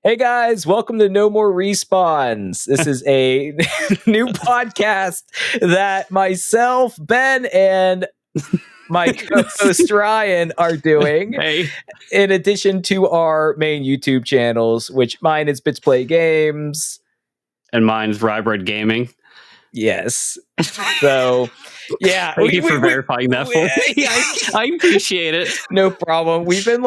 Hey guys, welcome to No More Respawns. This is a new podcast that myself, Ben, and my co-host Ryan are doing. Hey. In addition to our main YouTube channels, which mine is Bits Play Games. And mine's Rybread Gaming. Yes. So, yeah. Thank you for verifying that for me. I appreciate it. No problem. We've been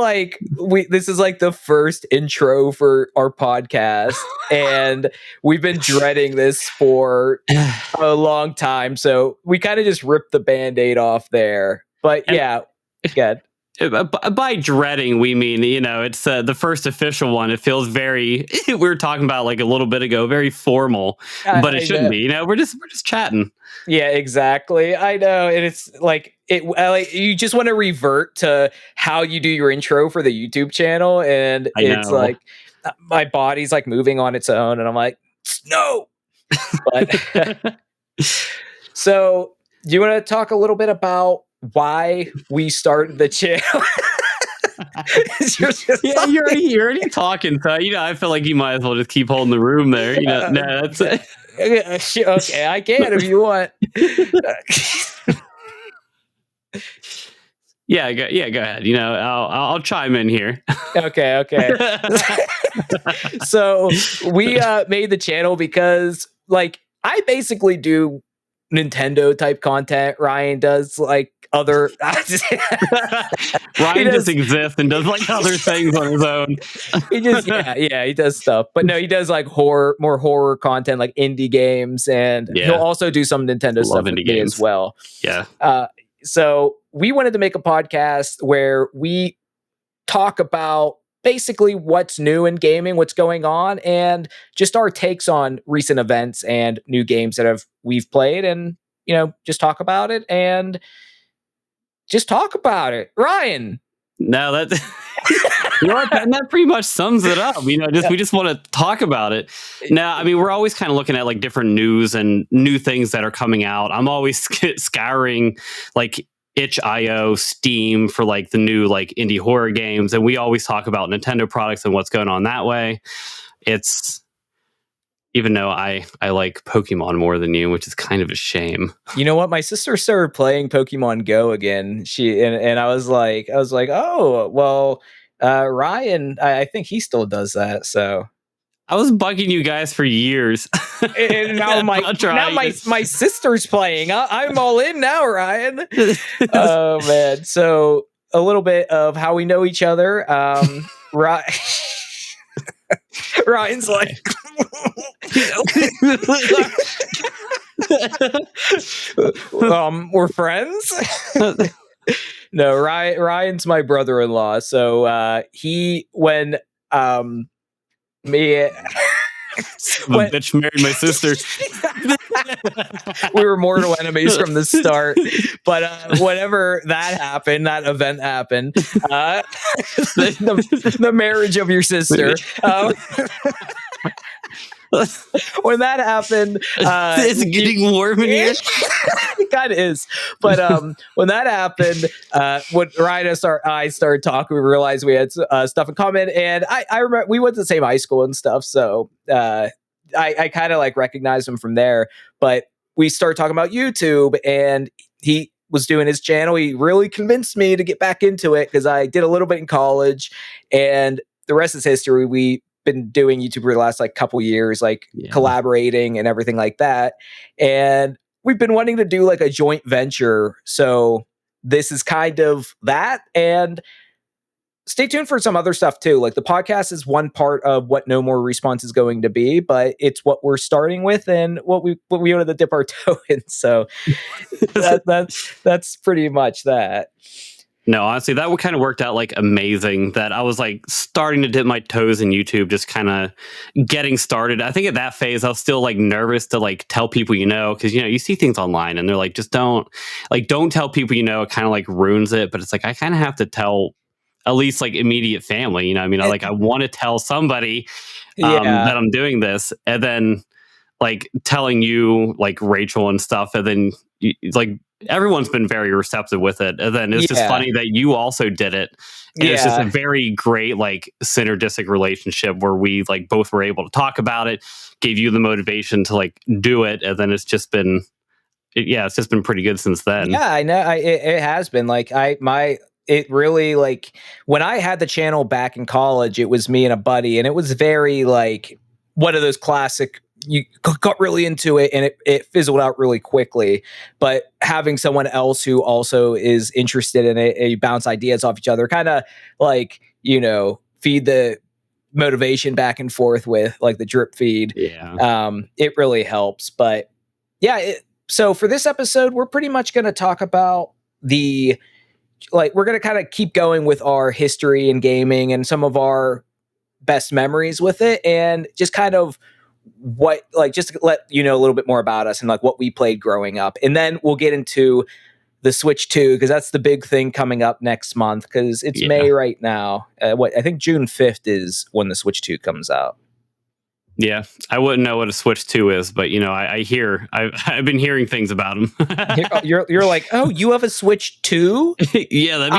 this is like the first intro for our podcast, and we've been dreading this for a long time. So we kind of just ripped the Band-Aid off there. But yeah, good. By dreading, we mean, it's the first official one. It feels very, we were talking about like a little bit ago, very formal, but it shouldn't be. We're just chatting. Yeah, exactly. I know. And it's like, you just want to revert to how you do your intro for the YouTube channel. And it's like, my body's like moving on its own. And I'm like, no. But so, do you want to talk a little bit about why we started the channel? Yeah, you're already talking, so I feel like you might as well just keep holding the room there. That's it. Okay, I can if you want. Yeah, go ahead. I'll chime in here. Okay. So we made the channel because, like, I basically do Nintendo type content. Ryan does like other. Ryan just exists and does like other things on his own. He just he does stuff, but no, he does like more horror content, like indie games, and he'll also do some Nintendo stuff with me as well. Yeah. So we wanted to make a podcast where we talk about basically what's new in gaming, what's going on, and just our takes on recent events and new games that we've played, and just talk about it and just talk about it. Ryan. No, that that pretty much sums it up. We just want to talk about it. Now, I mean, we're always kind of looking at like different news and new things that are coming out. I'm always scouring like itch.io, Steam for like the new like indie horror games, and we always talk about Nintendo products and what's going on that way. It's even though I like Pokemon more than you, which is kind of a shame. You know what? My sister started playing Pokemon Go again. And I was like, oh well, Ryan, I think he still does that. So I was bugging you guys for years. And now my sister's playing. I'm all in now, Ryan. Oh man. So a little bit of how we know each other. Ryan's like we're friends. No, Ryan's my brother-in-law. So when bitch married my sister. We were mortal enemies from the start, but whenever that event happened, the marriage of your sister, when that happened, it's getting warm in here. It kind of is, but when that happened, when Ryan and I started talking, we realized we had stuff in common, and I remember we went to the same high school and stuff, so I kind of like recognized him from there. But we started talking about YouTube, and he was doing his channel. He really convinced me to get back into it because I did a little bit in college, and the rest is history. We been doing YouTube for the last like couple years, like collaborating and everything like that. And we've been wanting to do like a joint venture. So this is kind of that. And stay tuned for some other stuff too. Like the podcast is one part of what No More Response is going to be, but it's what we're starting with and what we wanted to dip our toe in. So that's pretty much that. No, honestly, that would kind of worked out like amazing. That I was like starting to dip my toes in YouTube, just kind of getting started. I think at that phase, I was still like nervous to like tell people, because you see things online and they're like, just don't tell people, it kind of like ruins it. But it's like I kind of have to tell at least like immediate family. I want to tell somebody that I'm doing this, and then like telling you like Rachel and stuff, and then like everyone's been very receptive with it. And then it's just funny that you also did it. And it's just a very great like synergistic relationship where we like both were able to talk about it, gave you the motivation to like do it, and then it's just been it's just been pretty good since then. Yeah, I know. It has been like it really like when I had the channel back in college, it was me and a buddy, and it was very like one of those classic. You got really into it, and it fizzled out really quickly. But having someone else who also is interested in it, and you bounce ideas off each other, kind of like feed the motivation back and forth with like the drip feed. It really helps. But so for this episode, we're pretty much going to talk about we're going to kind of keep going with our history in gaming and some of our best memories with it, and just kind of just to let you know a little bit more about us and like what we played growing up. And then we'll get into the Switch 2, because that's the big thing coming up next month, because it's May right now. I think June 5th is when the Switch 2 comes out. Yeah, I wouldn't know what a Switch 2 is, but I've been hearing things about them. you're like, oh, you have a Switch 2? Yeah, that'd be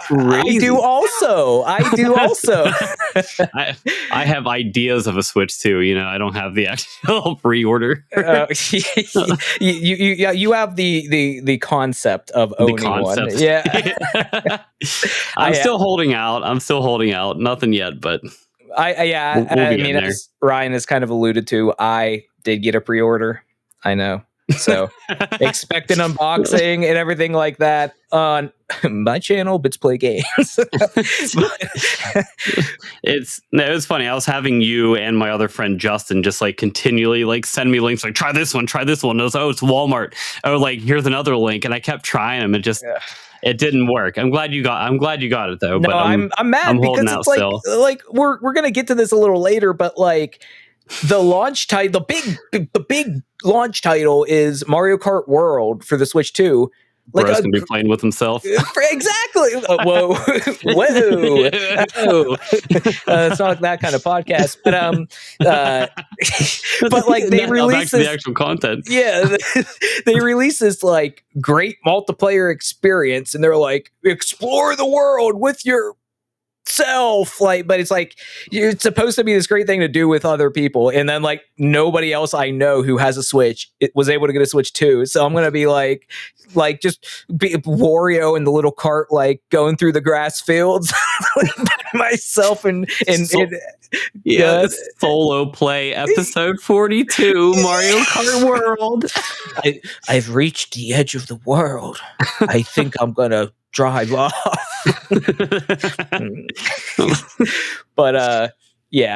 crazy. I do also. I have ideas of a Switch 2. I don't have the actual pre-order. You have the concept of owning one. Yeah. I'm still holding out. Nothing yet, but. I mean, as Ryan has kind of alluded to, I did get a pre-order. I know. So expect an unboxing and everything like that on my channel, Bits Play Games. It's funny. I was having you and my other friend Justin just like continually like send me links like try this one. And I was it's Walmart. Oh, like here's another link, and I kept trying them. It didn't work. I'm glad you got it though. No, but I'm mad because it's like we're gonna get to this a little later, but like the launch title, the big launch title is Mario Kart World for the Switch 2. Like Bro's gonna be playing with himself. Exactly. Whoa. It's not that kind of podcast, but like they release the actual content. Yeah, they release this like great multiplayer experience, and they're like, explore the world with your self, like, but it's like it's supposed to be this great thing to do with other people, and then like nobody else I know who has a Switch was able to get a Switch 2, so I'm gonna be like just be Wario in the little cart, like going through the grass fields myself and solo play episode 42 Mario Kart World. I've reached the edge of the world. I think I'm gonna drive off. But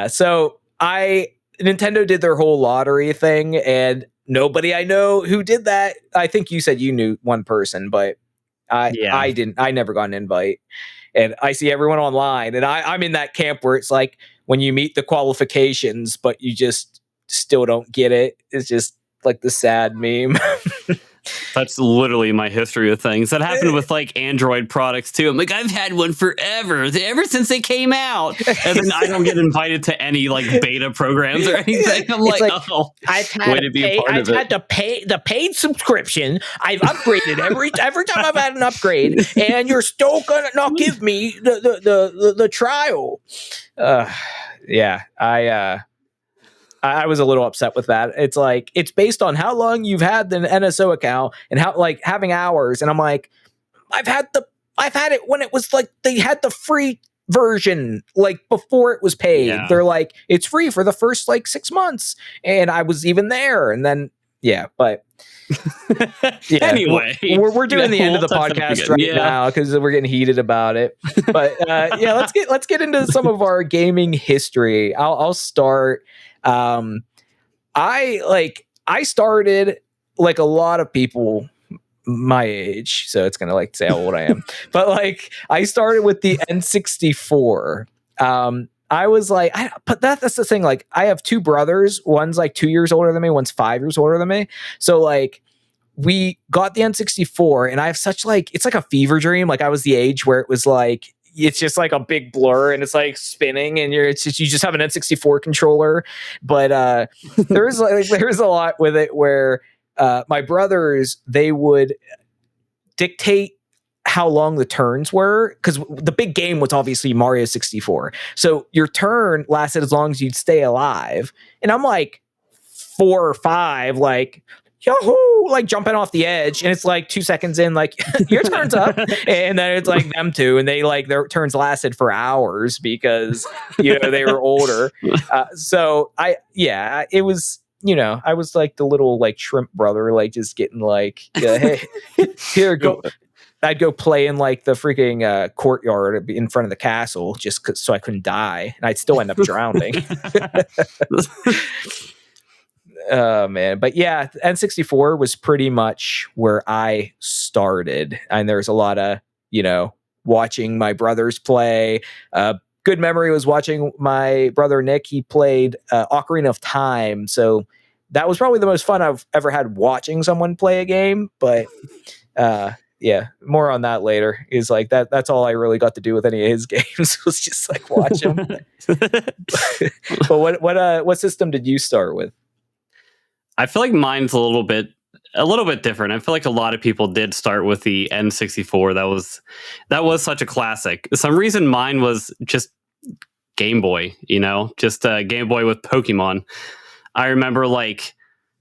so Nintendo did their whole lottery thing, and nobody I know who did that. I think you said you knew one person, but I didn't. I never got an invite, and I see everyone online, and I'm in that camp where it's like when you meet the qualifications, but you just still don't get it. It's just like the sad meme. That's literally my history of things. That happened with like Android products too. I'm like, I've had one ever since they came out, and then I don't get invited to any like beta programs or anything. I'm like, oh, I've had to pay the paid subscription. I've upgraded every time I've had an upgrade, and you're still gonna not give me the trial. I was a little upset with that. It's like, it's based on how long you've had the NSO account and how like having hours. And I'm like, I've had it when it was like, they had the free version, like before it was paid. Yeah. They're like, it's free for the first like 6 months. And I was even there. And then, anyway, we're doing the end of the podcast right now because we're getting heated about it. But let's get into some of our gaming history. I'll start. I started like a lot of people my age, so it's gonna like say how old I am, but like I started with the N64. I was like, but that's the thing. Like, I have two brothers. One's like 2 years older than me. One's 5 years older than me. So like, we got the N64, and I have such like, it's like a fever dream. Like, I was the age where it was like, it's just like a big blur, and it's like spinning, and you just have an N64 controller. But there's a lot with it where my brothers, they would dictate how long the turns were, because the big game was obviously Mario 64. So your turn lasted as long as you'd stay alive. And I'm like 4 or 5, like, yahoo, like jumping off the edge. And it's like 2 seconds in, like, your turn's up. And then it's like them two, and they like their turns lasted for hours because, you know, they were older. So it was, you know, I was like the little like shrimp brother, like just getting like, hey, here, go. I'd go play in like the freaking courtyard in front of the castle just so I couldn't die, and I'd still end up drowning. Oh man, but yeah, N64 was pretty much where I started, and there's a lot of, you know, watching my brothers play. Good memory was watching my brother Nick. He played Ocarina of Time, so that was probably the most fun I've ever had watching someone play a game. But yeah, more on that later. Is like that's all I really got to do with any of his games was just like watch him. But what system did you start with? I feel like mine's a little bit different. I feel like a lot of people did start with the N64. That was such a classic. For some reason mine was just Game Boy, you know, just a Game Boy with Pokemon. I remember like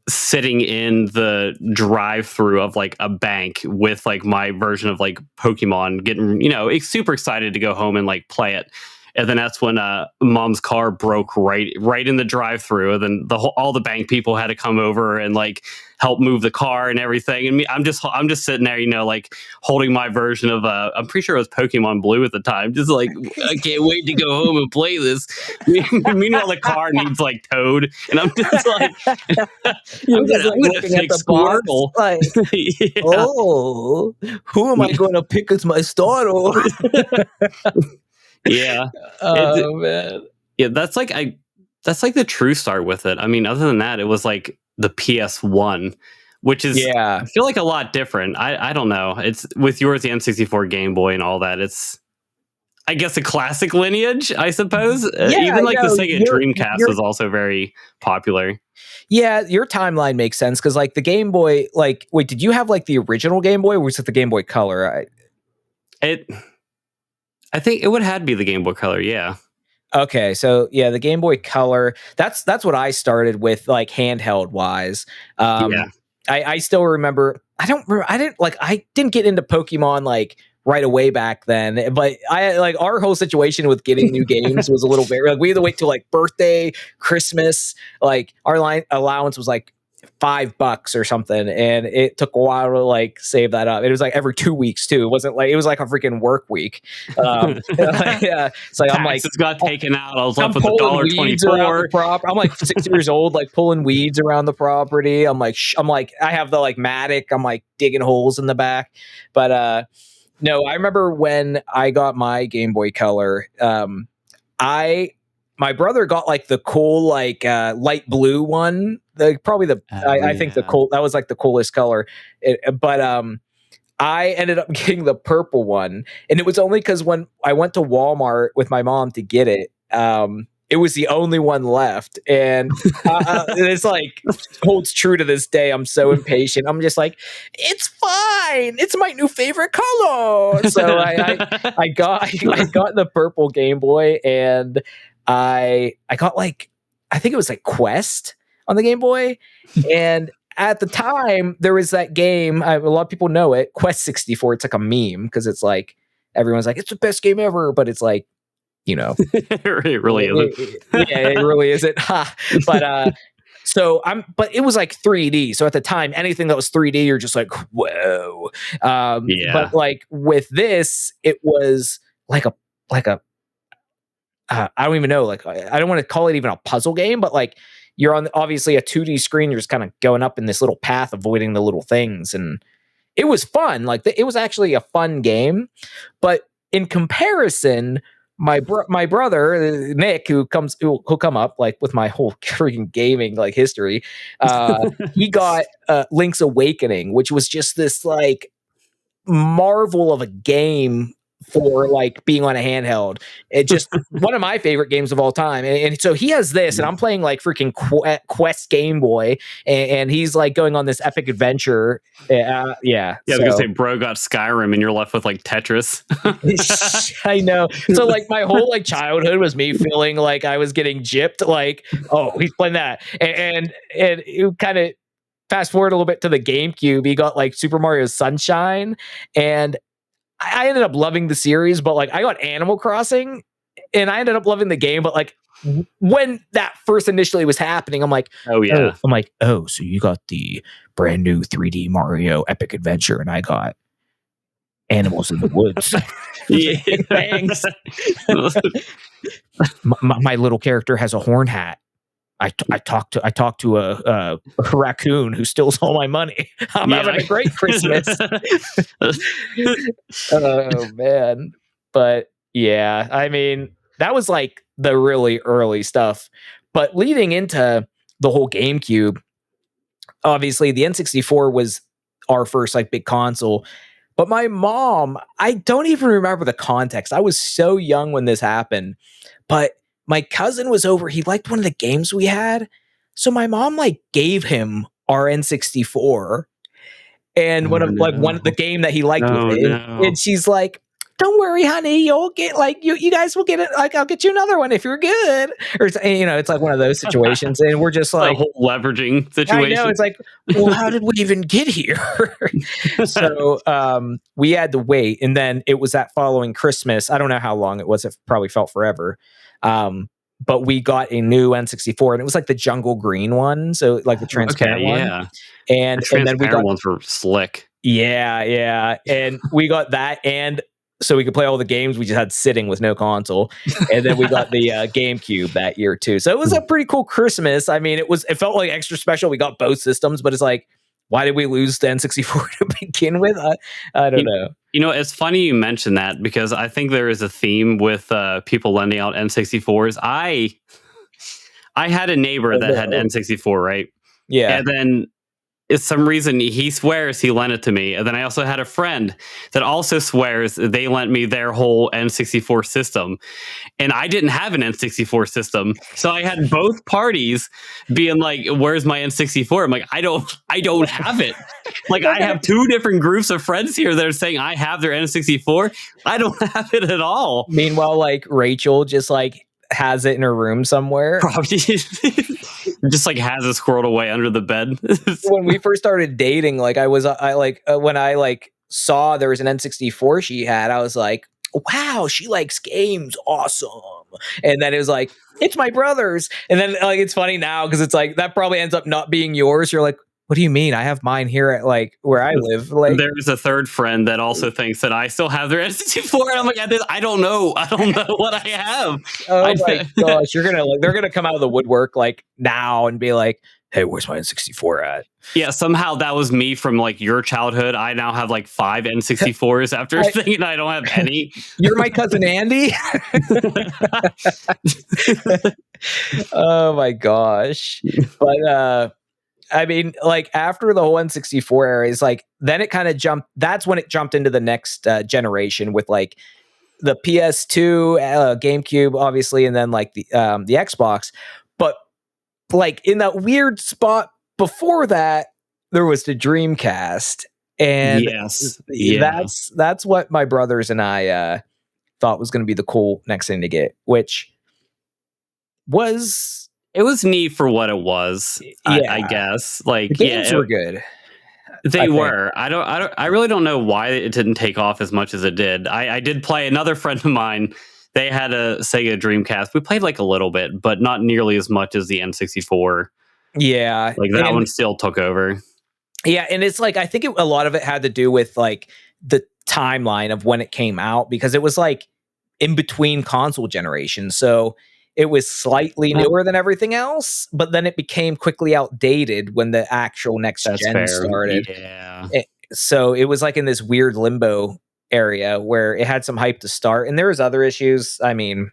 sitting in the drive-through of like a bank with like my version of like Pokemon, getting, you know, super excited to go home and like play it. And then that's when mom's car broke right in the drive-through. And then all the bank people had to come over and like help move the car and everything. And I'm just sitting there, you know, like holding my version of I'm pretty sure it was Pokemon Blue at the time. Just like, I can't wait to go home and play this. Meanwhile, the car needs like Toad, and I'm just like, I'm gonna fix Squirtle. Like, yeah. Oh, who am I going to pick as my starter? Yeah. Oh man. Yeah, that's like the true start with it. I mean, other than that, it was like the PS1, which is I feel like a lot different. I don't know. It's with yours, the N64 Game Boy and all that. It's, I guess, a classic lineage, I suppose. Even like the Sega Dreamcast was also very popular. Yeah, your timeline makes sense because like the Game Boy, like, wait, did you have like the original Game Boy, or was it the Game Boy Color? I think it would have to be the Game Boy Color, yeah. Okay, so yeah, the Game Boy Color. That's what I started with, like handheld wise. I still remember. I didn't get into Pokemon like right away back then, but I like our whole situation with getting new games was a little bit like we had to wait till like birthday, Christmas. Like our allowance was like $5 or something, and it took a while to like save that up. It was like every 2 weeks too. It wasn't like, it was like a freaking work week. Yeah, it's like I'm like, taxes got taken out. I was left with $1.24. I'm like 6 years old, like pulling weeds around the property. I'm like I have the like Matic. I'm like digging holes in the back. But no, I remember when I got my Game Boy Color. My brother got like the cool like light blue one. I think that was like the coolest color. But I ended up getting the purple one, and it was only because when I went to Walmart with my mom to get it, it was the only one left, and it's like holds true to this day. I'm so impatient. I'm just like, it's fine. It's my new favorite color. So I got the purple Game Boy, and I got like, I think it was like Quest on the Game Boy, and at the time there was that game. A lot of people know it, Quest 64. It's like a meme because it's like everyone's like it's the best game ever, but it's like, you know, it really isn't. It really isn't. But but it was like 3D. So at the time, anything that was 3D, you're just like, whoa. But like with this, it was like a I don't even know. Like I don't want to call it even a puzzle game, but like you're on obviously a 2D screen. You're just kind of going up in this little path, avoiding the little things, and it was fun. Like it was actually a fun game, but in comparison, my brother Nick, who'll come up like with my whole freaking gaming like history, he got Link's Awakening, which was just this like marvel of a game for like being on a handheld. It just one of my favorite games of all time. And so he has this, and I'm playing like freaking Quest Game Boy, and he's like going on this epic adventure. Yeah. Yeah, I was gonna say, bro got Skyrim, and you're left with like Tetris. I know. So like my whole like childhood was me feeling like I was getting gypped. Like, oh, he's playing that, and it kind of fast forward a little bit to the GameCube. He got like Super Mario Sunshine, and I ended up loving the series. But like I got Animal Crossing, and I ended up loving the game. But like when that first initially was happening, I'm like, oh yeah, I'm like, oh, so you got the brand new 3D Mario Epic Adventure, and I got Animals in the Woods. yeah. Thanks. My little character has a horn hat. I talked to a raccoon who steals all my money. I'm having a great Christmas. Oh man. But yeah, I mean, that was like the really early stuff. But leading into the whole GameCube, obviously the N64 was our first like big console. But my mom, I don't even remember the context. I was so young when this happened. But my cousin was over. He liked one of the games we had. So my mom like gave him our N64 and one of the game that he liked with it. And she's like, don't worry, honey, you'll get like you guys will get it. Like, I'll get you another one if you're good. Or it's like one of those situations. And we're just like a whole leveraging situation. I know. It's like, well, how did we even get here? So we had to wait. And then it was that following Christmas. I don't know how long it was. It probably felt forever. But we got a new N64, and it was like the jungle green one. So like the transparent one. Yeah. And then we got ones were slick. Yeah. And we got that, and so we could play all the games we just had sitting with no console. And then we got the GameCube that year too. So it was a pretty cool Christmas. I mean, it felt like extra special. We got both systems, but it's like, why did we lose the N64 to begin with? I don't know. It's funny you mentioned that, because I think there is a theme with people lending out N64s. I had a neighbor that had N64, right? Yeah. And then some reason he swears he lent it to me. And then I also had a friend that also swears they lent me their whole N64 system. And I didn't have an N64 system. So I had both parties being like, where's my N64? I'm like, I don't have it. Like, I have two different groups of friends here that are saying I have their N64. I don't have it at all. Meanwhile, like Rachel just like has it in her room somewhere. Probably just like has it squirreled away under the bed. When we first started dating, like when I saw there was an N64 she had, I was like, wow, she likes games, awesome. And then it was like, it's my brother's. And then like it's funny now because it's like that probably ends up not being yours. You're like, what do you mean? I have mine here at like where I live. Like, there's a third friend that also thinks that I still have their N64, and I'm like, I don't know what I have. Oh my gosh, they're gonna come out of the woodwork like now and be like, hey, where's my N64 at? Yeah, somehow that was me from like your childhood. I now have like 5 N64s after thinking I don't have any. You're my cousin Andy. Oh my gosh. But I mean, like after the whole N64 era is like, then it kind of jumped. That's when it jumped into the next generation with like the PS2, GameCube, obviously, and then like the Xbox. But like in that weird spot before that, there was the Dreamcast, and that's what my brothers and I thought was going to be the cool next thing to get, which was. It was neat for what it was, I guess. Like the games were good. They were. I really don't know why it didn't take off as much as it did. I did play another friend of mine. They had a Sega Dreamcast. We played like a little bit, but not nearly as much as the N64. Yeah, like that one still took over. Yeah, and it's like I think a lot of it had to do with like the timeline of when it came out, because it was like in between console generations. So it was slightly newer than everything else, but then it became quickly outdated when the actual next gen started. Yeah. So it was like in this weird limbo area where it had some hype to start, and there was other issues. I mean,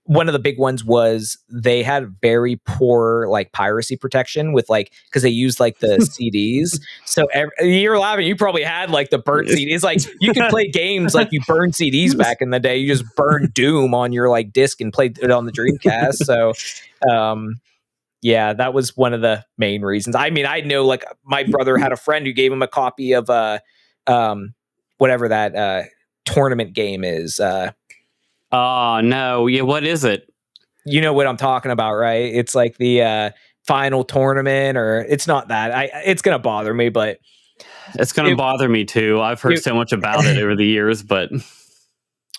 one of the big ones was they had very poor like piracy protection with like because they used like the CDs. So you're laughing. You probably had like the burnt CDs. Like you could play games like you burned CDs back in the day. You just burned Doom on your like disc and played it on the Dreamcast. So, yeah, that was one of the main reasons. I mean, I know like my brother had a friend who gave him a copy of whatever that tournament game is. Oh no, yeah, what is it? You know what I'm talking about, right? It's like the final tournament, or it's not that. It's gonna bother me, but it's gonna bother me too. I've heard so much about it over the years, but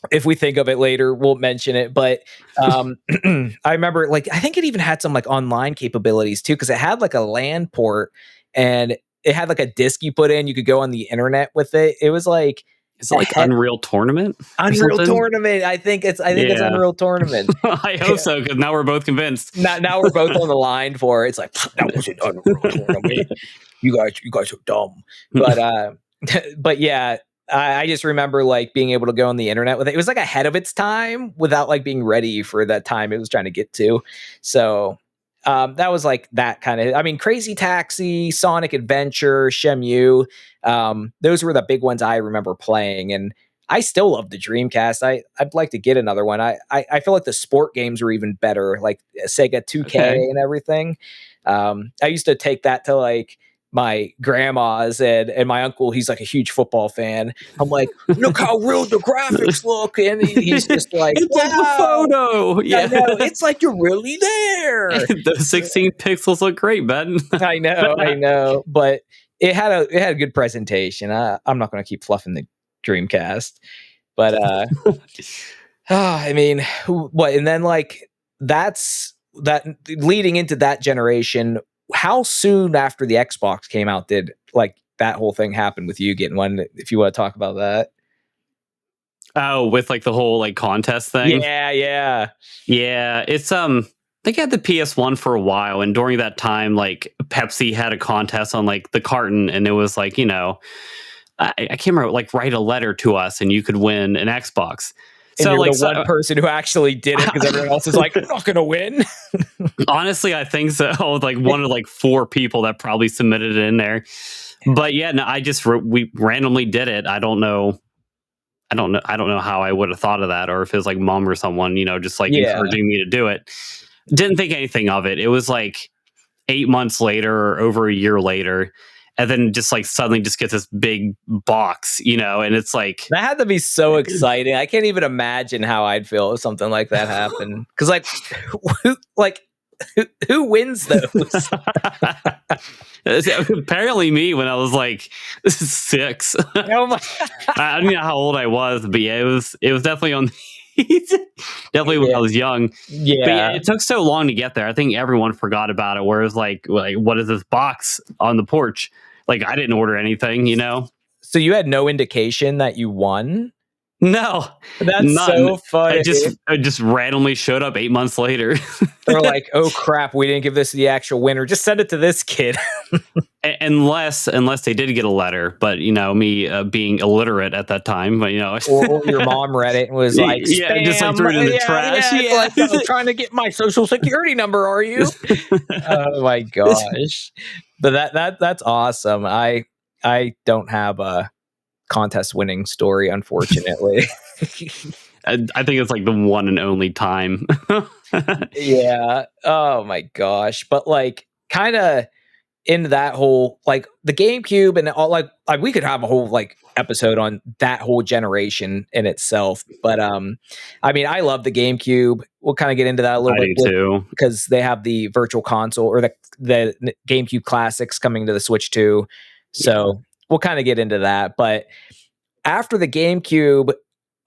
if we think of it later, we'll mention it. But I remember, like, I think it even had some like online capabilities too, because it had like a LAN port and it had like a disc you put in. You could go on the internet with it. It was like. Is it like Unreal Tournament? Unreal Tournament. I think it's Unreal Tournament. I hope so, because now we're both convinced. Now we're both on the line for it. It's like that wasn't Unreal Tournament. You guys are dumb. But but yeah, I just remember like being able to go on the internet with it. It was like ahead of its time without like being ready for that time it was trying to get to. So that was like that kind of. I mean, Crazy Taxi, Sonic Adventure, Shenmue. Those were the big ones I remember playing, and I still love the Dreamcast. I'd like to get another one. I feel like the sport games are even better, like Sega 2K and everything. I used to take that to like my grandma's and my uncle. He's like a huge football fan. I'm like, look how real the graphics look, and he's just like, it's like the photo. Yeah, I know. It's like you're really there. Those 16 pixels look great, Ben. I know, but it had a good presentation. I'm not going to keep fluffing the Dreamcast, but I mean, what? And then like that's that leading into that generation. How soon after the Xbox came out did like that whole thing happen with you getting one? If you want to talk about that. Oh, with like the whole like contest thing. Yeah. It's I think I had the PS1 for a while, and during that time, like Pepsi had a contest on like the carton, and it was like, you know, I can't remember, like write a letter to us, and you could win an Xbox. And so you're like the one person who actually did it, because everyone else is like, I'm not gonna win. Honestly, I think so. Like one of like 4 people that probably submitted it in there. But yeah, no, we randomly did it. I don't know how I would have thought of that, or if it was like mom or someone, you know, just like encouraging me to do it. Didn't think anything of it. It was like 8 months later or over a year later. And then just like suddenly just gets this big box, you know, and it's like that had to be so exciting. I can't even imagine how I'd feel if something like that happened. Because who wins those? Apparently me when I was like 6. Oh my. I don't know how old I was, but yeah, it was definitely on. Definitely when I was young. Yeah. But yeah, it took so long to get there. I think everyone forgot about it. Whereas like what is this box on the porch? Like I didn't order anything, you know. So you had no indication that you won? No, that's so funny. I just randomly showed up 8 months later. They're like, "Oh crap, we didn't give this to the actual winner. Just send it to this kid." unless they did get a letter, but you know, me being illiterate at that time, but you know, or your mom read it and was like, "Yeah, just like threw it in the trash." Yeah. Like, I'm trying to get my social security number. Are you? Oh my gosh! But that's awesome. I don't have a contest winning story, unfortunately. I think it's like the one and only time. Yeah. Oh my gosh. But like kind of in that whole like the GameCube and all like we could have a whole like episode on that whole generation in itself. But I mean, I love the GameCube. We'll kind of get into that a little bit too, because they have the virtual console or the GameCube classics coming to the Switch too. So we'll kind of get into that. But after the GameCube,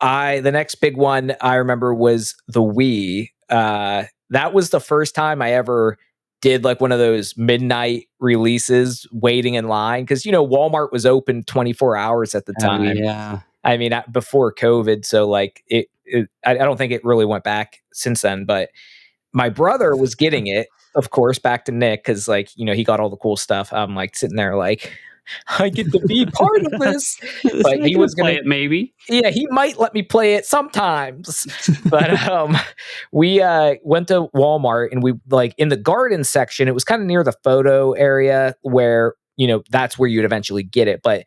the next big one I remember was the Wii. That was the first time I ever did like one of those midnight releases waiting in line, because you know Walmart was open 24 hours at the time. Yeah, I mean before COVID, so like I don't think it really went back since then. But my brother was getting it, of course, back to Nick, because like you know he got all the cool stuff. I'm like sitting there like I get to be part of this. But I he can was play gonna, it maybe. yeah, he might let me play it sometimes. But we went to Walmart and we like in the garden section. It was kind of near the photo area where that's where you'd eventually get it. But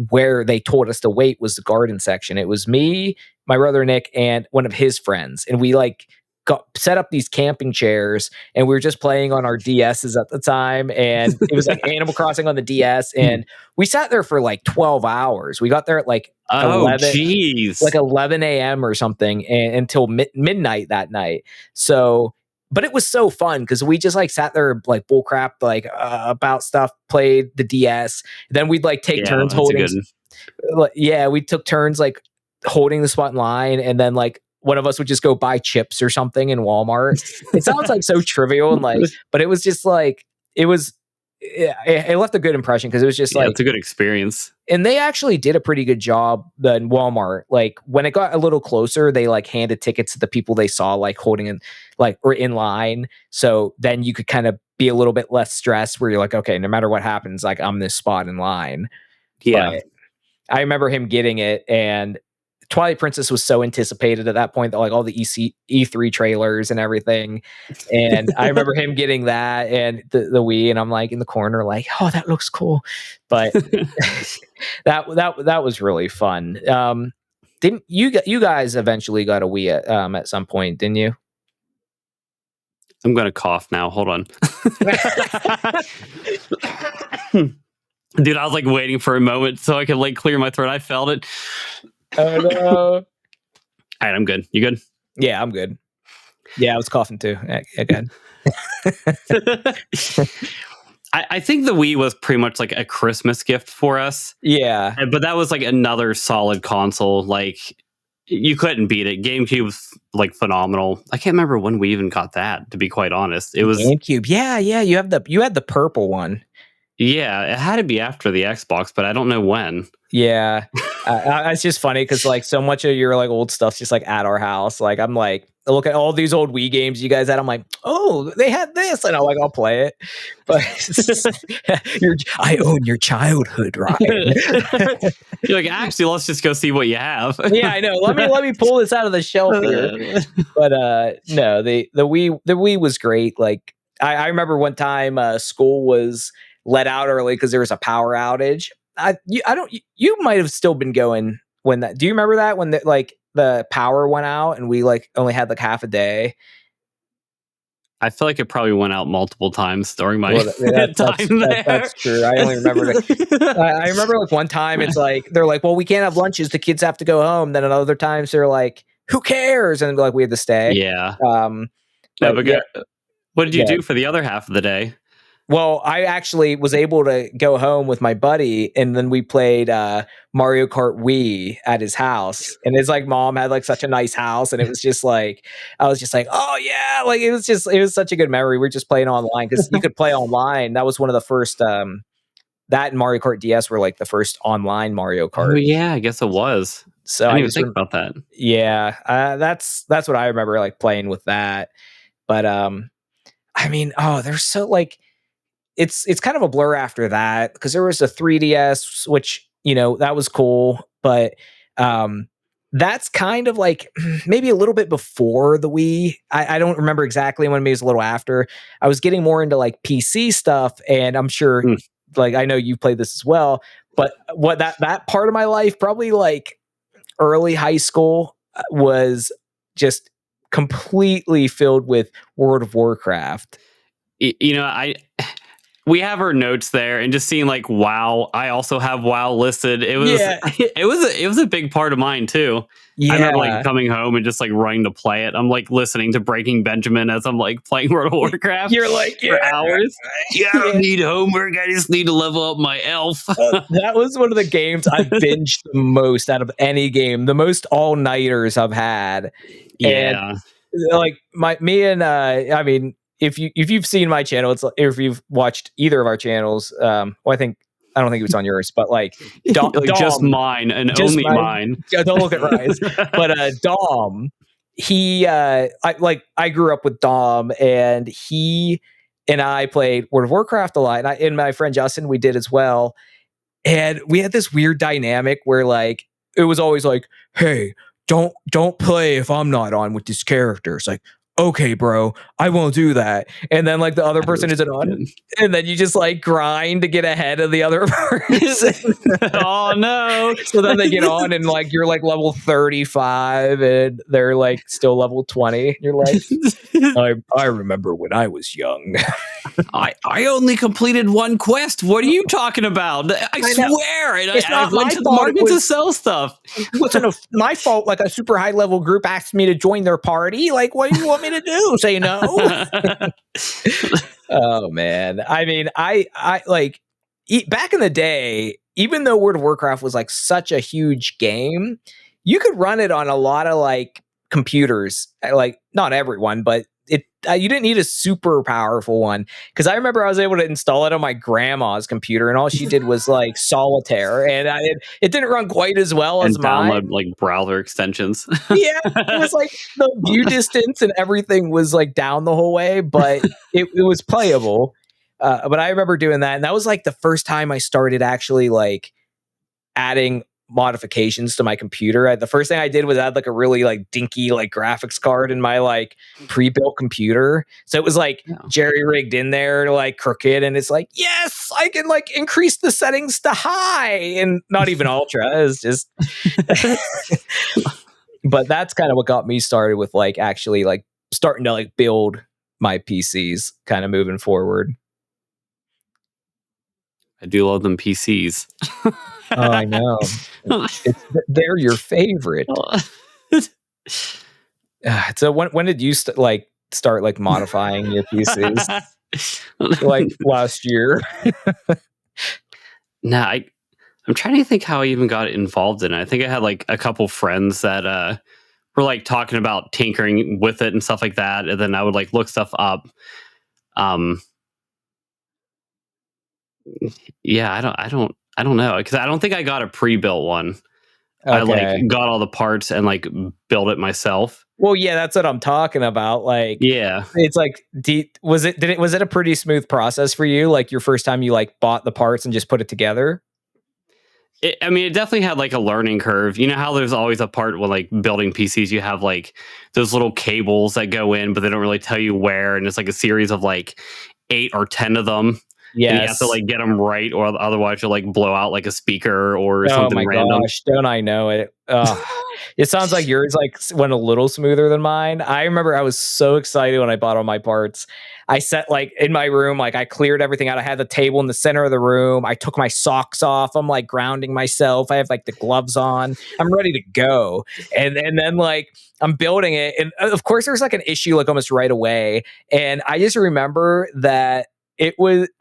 where they told us to wait was the garden section. It was me, my brother Nick, and one of his friends, and we like got set up these camping chairs, and we were just playing on our DSs at the time, and it was like Animal Crossing on the DS, and we sat there for like 12 hours. We got there at like Oh, 11 a.m. or something until midnight that night. So, but it was so fun because we just like sat there like bullcrap like about stuff, played the DS. Then we'd like take Yeah, turns that's a holding. good. Yeah, we took turns like holding the spot in line, and then like one of us would just go buy chips or something in Walmart. It sounds like so trivial and like, but it was just like it was. It left a good impression because it was just Yeah, like, it's a good experience. and they actually did a pretty good job in Walmart. Like when it got a little closer, they like handed tickets to the people they saw like holding in like or in line. So then you could kind of be a little bit less stressed where you're like, okay, no matter what happens, like I'm this spot in line. Yeah. But I remember him getting it, and Twilight Princess was so anticipated at that point that like all the E3 trailers and everything. And I remember him getting that and the Wii, and I'm like in the corner, like, oh, that looks cool. But that was really fun. Didn't you guys eventually got a Wii at some point, didn't you? I'm gonna cough now. Hold on. Dude, I was like waiting for a moment so I could like clear my throat. I felt it. Oh no. All right, I'm good. You good? Yeah, I'm good. Yeah, I was coughing too. Again. I think the Wii was pretty much like a Christmas gift for us. Yeah. But that was like another solid console. Like you couldn't beat it. GameCube's like phenomenal. I can't remember when we even got that, to be quite honest. It was GameCube. Yeah, you had the purple one. Yeah, it had to be after the Xbox, but I don't know when. Yeah. It's just funny because like so much of your like old stuff's just like at our house. Like I'm like, I look at all these old Wii games you guys had. I'm like, oh, they had this, and I'm like, I'll play it. But I own your childhood, Ryan. You're like, actually, let's just go see what you have. Yeah, I know. Let me pull this out of the shelf here. But no, the Wii was great. Like I remember one time school was let out early because there was a power outage. You might have still been going when that. Do you remember that when the power went out and we like only had like half a day? I feel like it probably went out multiple times during my time there. That's true. I only remember I remember like one time it's like they're like, well, we can't have lunches. The kids have to go home. Then at other times they're like, who cares? And like we had to stay. Yeah. But yeah. What did you do for the other half of the day? Well, I actually was able to go home with my buddy, and then we played Mario Kart Wii at his house. And his like mom had like such a nice house, and it was just like I was just like, oh yeah, like it was such a good memory. We were just playing online because you could play online. That was one of the first. That and Mario Kart DS were like the first online Mario Kart. Oh yeah, I guess it was. So I didn't even think about that. Yeah, that's what I remember like playing with that. But I mean, there's so like. It's kind of a blur after that because there was a 3DS, which that was cool, but that's kind of like maybe a little bit before the Wii. I don't remember exactly when, maybe it was a little after. I was getting more into like PC stuff, and I'm sure like I know you played this as well, but what that part of my life, probably like early high school, was just completely filled with World of Warcraft. We have our notes there, and just seeing like WoW. I also have WoW listed. It was it was a big part of mine too. Yeah. I remember like coming home and just like running to play it. I'm like listening to Breaking Benjamin as I'm like playing World of Warcraft. You're like for hours. Yeah, I don't need homework. I just need to level up my elf. That was one of the games I binged the most out of any game. The most all-nighters I've had. Yeah, and like I mean. If you've seen my channel, it's if you've watched either of our channels, I don't think it was on yours, but like, Dom, just mine and just only mine. Yeah, don't look at Ryan's. But Dom, I grew up with Dom, and he and I played World of Warcraft a lot, and my friend Justin, we did as well. And we had this weird dynamic where like it was always like, hey, don't play if I'm not on with this character. It's like, okay, bro, I won't do that. And then like the other That person was isn't pretty on, good. and then you just like grind to get ahead of the other person. Oh no. So then they get on and like you're like level 35 and they're like still level 20. You're like, I remember when I was young. I only completed one quest. What are you talking about? I know. swear. And It's I not went my to the fault. It market to was sell stuff. it wasn't my fault. Like a super high level group asked me to join their party. Like, what do you want me to do? Say no? Oh man. I mean, I like back in the day, even though World of Warcraft was like such a huge game, you could run it on a lot of like computers. Like not everyone, but it you didn't need a super powerful one. Because I remember I was able to install it on my grandma's computer, and all she did was like solitaire, and it didn't run quite as well as And mine. download like browser extensions. Yeah, it was like the view distance and everything was like down the whole way, but it was playable. But I remember doing that, and that was like the first time I started actually like adding modifications to my computer. The first thing I did was add like a really like dinky like graphics card in my like pre-built computer. So it was like Yeah. jerry rigged in there, like crooked, and it's like, yes, I can like increase the settings to high and not even ultra. It's just but that's kind of what got me started with like actually like starting to like build my PCs kind of moving forward. I do love them PCs. Oh, I know. They're your favorite. So when did you start like modifying your PCs? Like last year? Nah, I'm trying to think how I even got involved in it. I think I had like a couple friends that were like talking about tinkering with it and stuff like that, and then I would like look stuff up. Yeah, I don't know, because I don't think I got a pre-built one. I like Okay. got all the parts and like built it myself. Well, yeah, that's what I'm talking about. Like, Yeah. it's like, was it a pretty smooth process for you? Like your first time you like bought the parts and just put it together? I mean, it definitely had like a learning curve. You know how there's always a part when like building PCs, you have like those little cables that go in, but they don't really tell you where. And it's like a series of like 8 or 10 of them. And you have to Yes. like get them right, or otherwise you'll like blow out like a speaker or Oh something my random. gosh, don't I know it? It sounds like yours like went a little smoother than mine. I remember I was so excited when I bought all my parts. I set like in my room, like I cleared everything out. I had the table in the center of the room. I took my socks off. I'm like grounding myself. I have like the gloves on. I'm ready to go. And then like I'm building it. And of course there's like an issue like almost right away. And I just remember that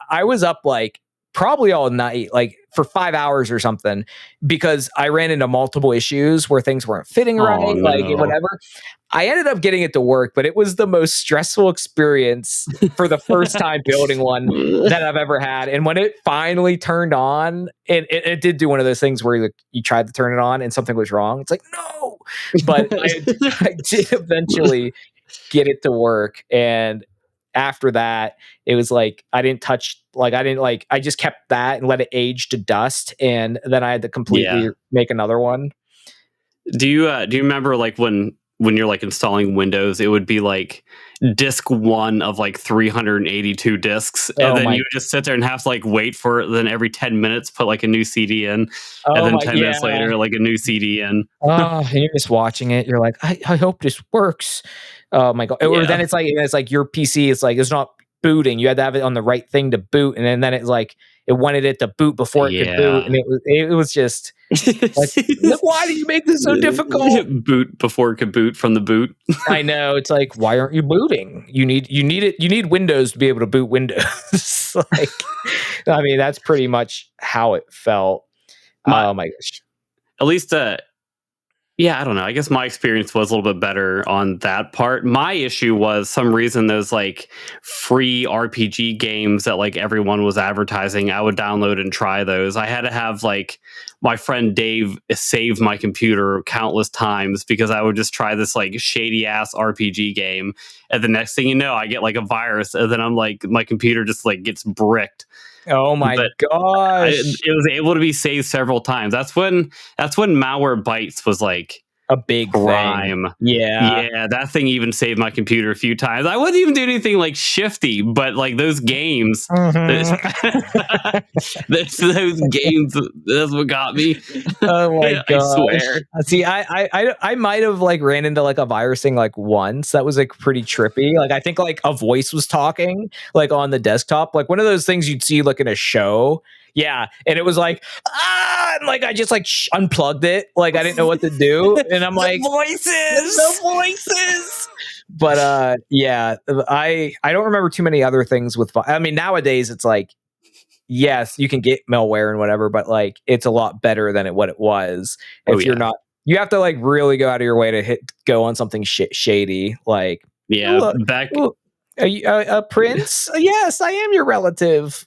I was up like probably all night, like for 5 hours or something, because I ran into multiple issues where things weren't fitting Oh right, like no. whatever. I ended up getting it to work, but it was the most stressful experience for the first time building one that I've ever had. And when it finally turned on, and it did do one of those things where you tried to turn it on and something was wrong. It's like, no, but I did eventually get it to work. And after that, it was like I just kept that and let it age to dust, and then I had to completely Yeah. make another one. Do you remember like when you're like installing Windows, it would be like disk 1 of like 382 disks, and Oh then my you would just sit there and have to like wait for it. Then every 10 minutes, put like a new CD in, and oh then my 10 minutes yeah. later, like a new CD in. Oh, and you're just watching it. You're like, I hope this works. Oh my god. Or then Yeah, it's like your PC is like it's not booting. You had to have it on the right thing to boot, and then it's like it wanted it to boot before it could boot, yeah. and it was just like, why do you make this so difficult? Boot before it could boot from the boot. I know. It's like, why aren't you booting? You need it. You need Windows to be able to boot Windows. Like, I mean, that's pretty much how it felt. My Oh my gosh. At least yeah, I don't know. I guess my experience was a little bit better on that part. My issue was some reason those like free RPG games that like everyone was advertising, I would download and try those. I had to have like my friend Dave save my computer countless times because I would just try this like shady ass RPG game. And the next thing you know, I get like a virus, and then I'm like, my computer just like gets bricked. Oh my but gosh. it was able to be saved several times. That's when malware bytes was like A big thing. prime. Yeah. Yeah, that thing even saved my computer a few times. I wouldn't even do anything like shifty, but like those games, Mhm. those games, that's what got me. Oh my I gosh. swear. See, I might have like ran into like a virus thing like once that was like pretty trippy. Like I think like a voice was talking like on the desktop, like one of those things you'd see like in a show. Yeah, and it was like and like I just like unplugged it, like I didn't know what to do, and I'm like the voices. But yeah, I don't remember too many other things with. I mean, nowadays it's like yes, you can get malware and whatever, but like it's a lot better than what it was. Oh If you're yeah. not, you have to like really go out of your way to go on something shady. Like, Yeah, look, back look, are you a prince? Yes, I am your relative.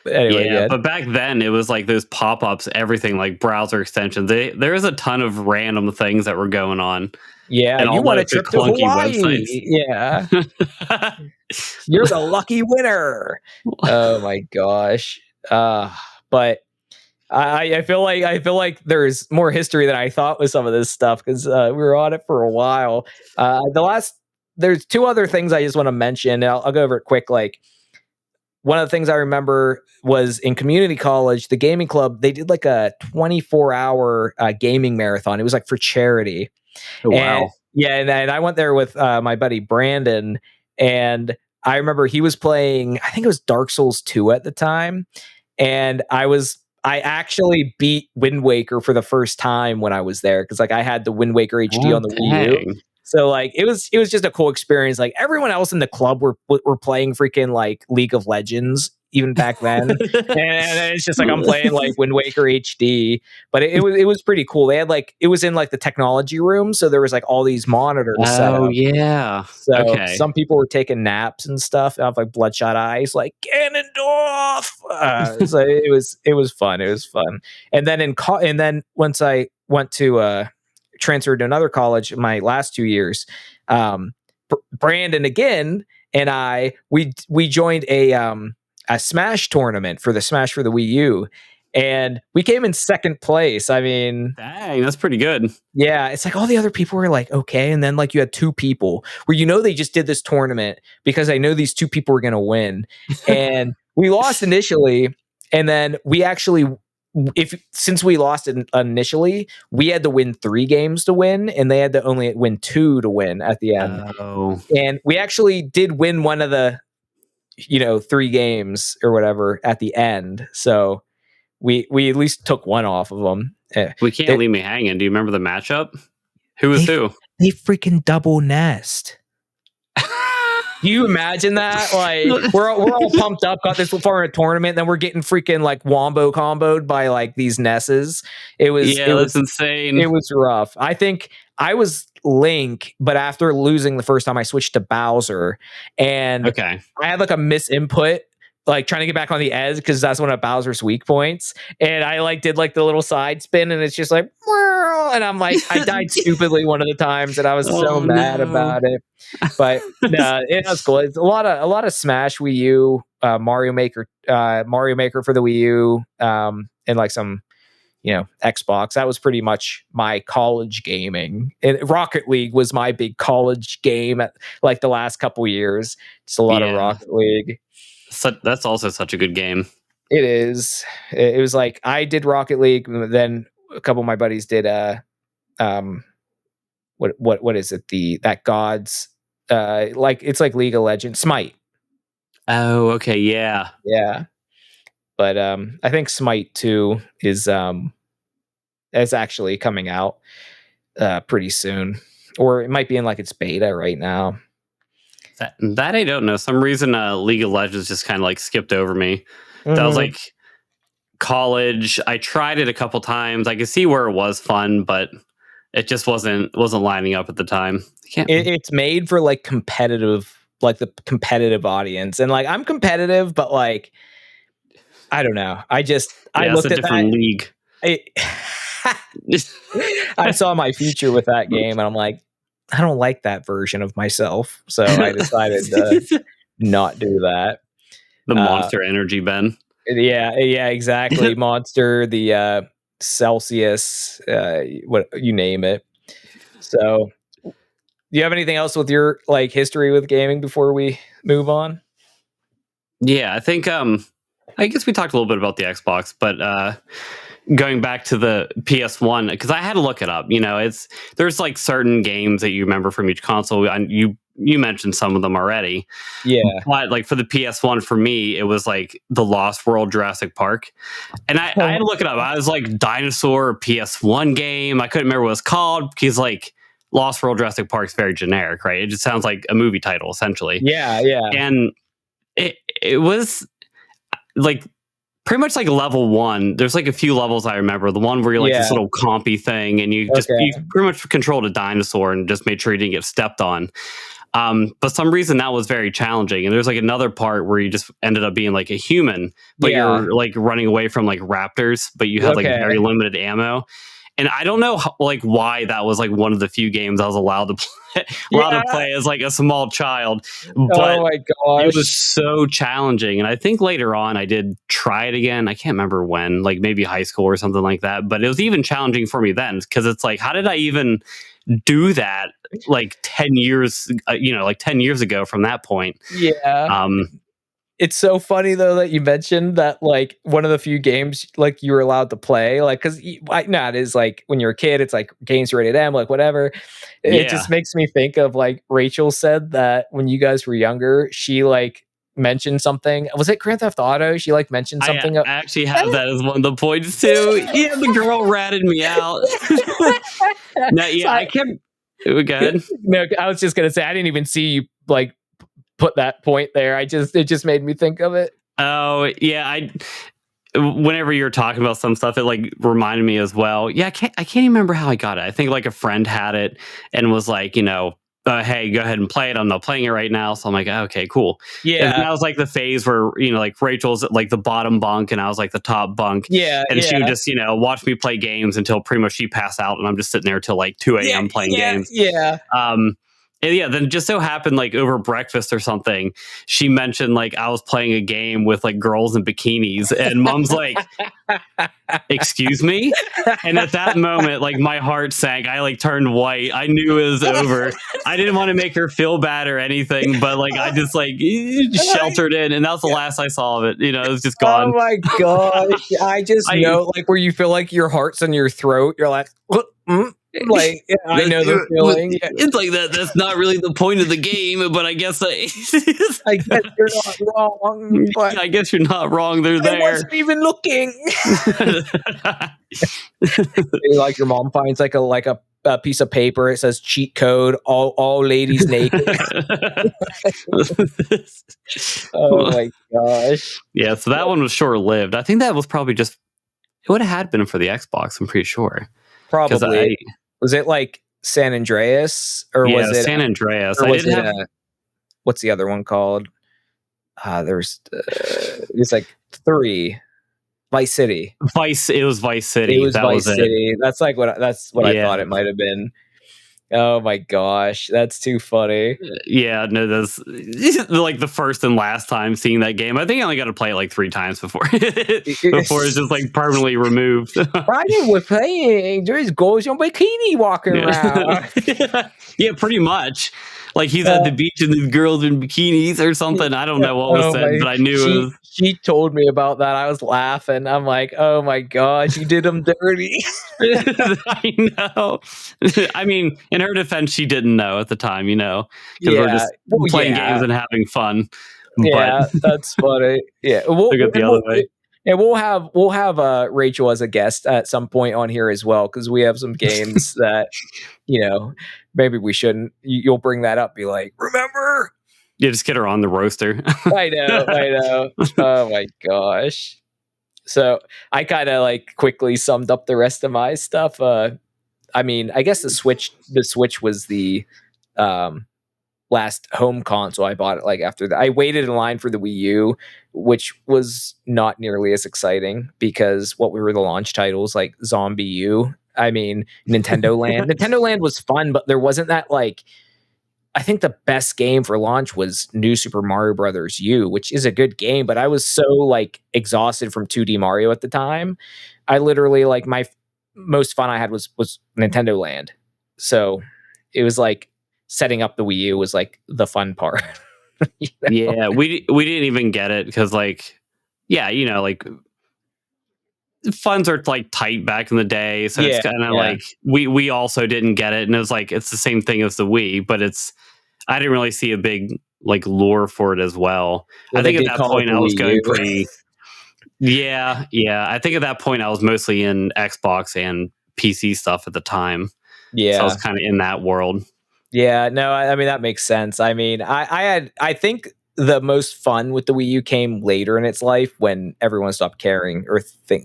But anyway, yeah, good. but back then it was like those pop-ups, everything like browser extensions. There was a ton of random things that were going on. Yeah, And you all want a the trip to clunky Hawaii? websites. Yeah, you're the lucky winner. Oh my gosh. But I feel like there's more history than I thought with some of this stuff because we were on it for a while. There's two other things I just want to mention. And I'll go over it quick. Like one of the things I remember was in community college, the gaming club, they did like a 24-hour gaming marathon. It was like for charity. Oh, And wow. yeah, and I went there with my buddy Brandon, and I remember he was playing, I think it was Dark Souls 2 at the time, and I actually beat Wind Waker for the first time when I was there because like I had the Wind Waker HD Oh, on the Wii U. dang. So like it was just a cool experience. Like everyone else in the club were playing freaking like League of Legends even back then. And it's just like I'm playing like Wind Waker HD, but it was pretty cool. They had like it was in like the technology room, so there was like all these monitors set Oh, up. yeah. So Okay. some people were taking naps and stuff. I have like bloodshot eyes, like Ganondorf. So it was fun. It was fun. And then and then once I went to transferred to another college, my last 2 years, Brandon again and we joined a Smash tournament for the Smash for the Wii U, and we came in second place. I mean, Dang, that's pretty good. yeah, it's like all the other people were like, okay. And then like you had two people where they just did this tournament because I know these two people were going to win. And we lost initially. And then we actually, since we lost initially, we had to win 3 games to win, and they had to only win 2 to win at the end. Oh. And we actually did win one of the, 3 games or whatever at the end. So we at least took one off of them. We can't leave me hanging. Do you remember the matchup? Who was who? They freaking double nest. Do you imagine that? Like we're all pumped up, got this far in a tournament, then we're getting freaking like wombo comboed by like these Nesses. That's insane. It was rough. I think I was Link, but after losing the first time, I switched to Bowser, and Okay. I had like a misinput, like trying to get back on the edge because that's one of Bowser's weak points. And I like did like the little side spin, and it's just like, and I'm like, I died stupidly one of the times, and I was so mad about it. But no, it was cool. It's a lot of Smash Wii U, Mario Maker for the Wii U, and like some Xbox. That was pretty much my college gaming. And Rocket League was my big college game at like the last couple years. Just a lot of Rocket League. That's also such a good game. It is. It was like I did Rocket League, then a couple of my buddies did what is it? That Gods like it's like League of Legends, Smite. Oh, okay, yeah. Yeah. But I think Smite 2 is actually coming out pretty soon. Or it might be in like its beta right now. That I don't know. Some reason League of Legends just kind of like skipped over me. Mm-hmm. That was like college. I tried it a couple times. I could see where it was fun, but it just wasn't lining up at the time. It's made for like the competitive audience, and like I'm competitive, but like I don't know. I looked at different that league. I saw my future with that game, and I'm like, I don't like that version of myself, so I decided to not do that. The Monster Energy, Ben. Yeah, exactly. Monster, the Celsius, what you name it. So, do you have anything else with your like history with gaming before we move on? Yeah, I think I guess we talked a little bit about the Xbox, but going back to the PS1, because I had to look it up. There's like certain games that you remember from each console. And you mentioned some of them already, Yeah. but like for the PS1, for me, it was like the Lost World Jurassic Park, and I had to look it up. I was like dinosaur PS1 game. I couldn't remember what it was called because like Lost World Jurassic Park is very generic, right? It just sounds like a movie title essentially, Yeah. and it was like pretty much like level one. There's like a few levels I remember. The one where you're like this Yeah. little compy thing, and you Okay. pretty much controlled a dinosaur and just made sure you didn't get stepped on. But some reason that was very challenging. And there's like another part where you just ended up being like a human, but Yeah. you're like running away from like raptors, but you had like Okay. very limited ammo. And I don't know like why that was like one of the few games I was allowed to play, Yeah. as like a small child, Oh but my it was gosh. so challenging. And I think later on I did try it again. I can't remember when, like maybe high school or something like that. But it was even challenging for me then because it's like, how did I even do that like 10 years, like 10 years ago from that point? Yeah. Um, It's so funny though that you mentioned that like one of the few games like you were allowed to play, like because it is like when you're a kid, it's like games rated M, like whatever. It yeah. just makes me think of like Rachel said that when you guys were younger, she like mentioned something. Was it Grand Theft Auto? She like mentioned I something. actually have that as one of the points too. Yeah, the girl ratted me out. No, So yeah, I can't. Go ahead. no, I was just gonna say I didn't even see you like put that point there. It just made me think of it. Oh, yeah, whenever you're talking about some stuff, it like reminded me as well. Yeah, I can't even remember how I got it. I think like a friend had it and was like, hey, go ahead and play it. I'm not playing it right now. So I'm like, okay, cool. And Yeah, that was like the phase where, like Rachel's at like the bottom bunk and I was like the top bunk. And she would yeah, just, watch me play games until pretty much she passed out and I'm just sitting there till like 2 a.m. playing games. yeah. And yeah, then just so happened like over breakfast or something, she mentioned like I was playing a game with like girls in bikinis, and mom's like, "Excuse me?" And at that moment, like my heart sank. I like turned white. I knew it was over. I didn't want to make her feel bad or anything, but like I just like sheltered in, and that was the last I saw of it. It was just Oh gone. my gosh. I just I know like where you feel like your heart's in your throat. You're like, like yeah, I know the feeling. Yeah. It's like that. That's not really the point of the game, but I guess I guess you're not wrong, but I guess you're not wrong. They're I there. wasn't even looking. Like your mom finds like a piece of paper. It says cheat code. All ladies naked. Oh my gosh. Yeah, so that one was short lived. I think that was probably just it would have had been for the Xbox. I'm pretty sure because Probably. Was it like San Andreas or was it San Andreas. or I was did it have what's the other one called? There's it's like 3 Vice City. Vice. It was Vice City. It was That Vice was it. City. That's what I Yeah, thought it might have been. Oh my gosh, that's too funny. yeah. No, that's like the first and last time seeing that game. I think I only got to play it like 3 times before before it's just like permanently removed. Friday we're playing. There's girls in bikini walking around. Yeah, pretty much. Like he's at the beach and these girls in bikinis or something. I don't know what was said, but I knew it was. She told me about that. I was laughing. I'm like, oh my gosh, you did them dirty. I know. I mean, in her defense, she didn't know at the time, because we're just playing games and having fun. Yeah, But that's funny. Yeah, took it the other way. And we'll have Rachel as a guest at some point on here as well because we have some games that maybe we shouldn't. You'll bring that up. Be like, remember? Yeah, just get her on the roaster. I know. Oh my gosh. So I kind of like quickly summed up the rest of my stuff. I mean, I guess the Switch was the last home console I bought it like after that. I waited in line for the Wii U, which was not nearly as exciting because what were the launch titles like Zombie U. I mean, Nintendo Land. Nintendo Land was fun, but there wasn't that like I think the best game for launch was New Super Mario Brothers U, which is a good game, but I was so like exhausted from 2D Mario at the time. I literally like most fun I had was Nintendo Land. So it was like setting up the Wii U was like the fun part. You know? Yeah, we didn't even get it because like, yeah, like funds are like tight back in the day, so it's Yeah, kind of yeah. like we also didn't get it, and it was like it's the same thing as the Wii, but I didn't really see a big like lure for it as well. Well, I they think at did that call it point the I was Wii going U. pretty. Yeah, yeah. I think at that point I was mostly in Xbox and PC stuff at the time, so I was Yeah. kind of in that world. Yeah, no, I mean, that makes sense. I mean, I think the most fun with the Wii U came later in its life when everyone stopped caring or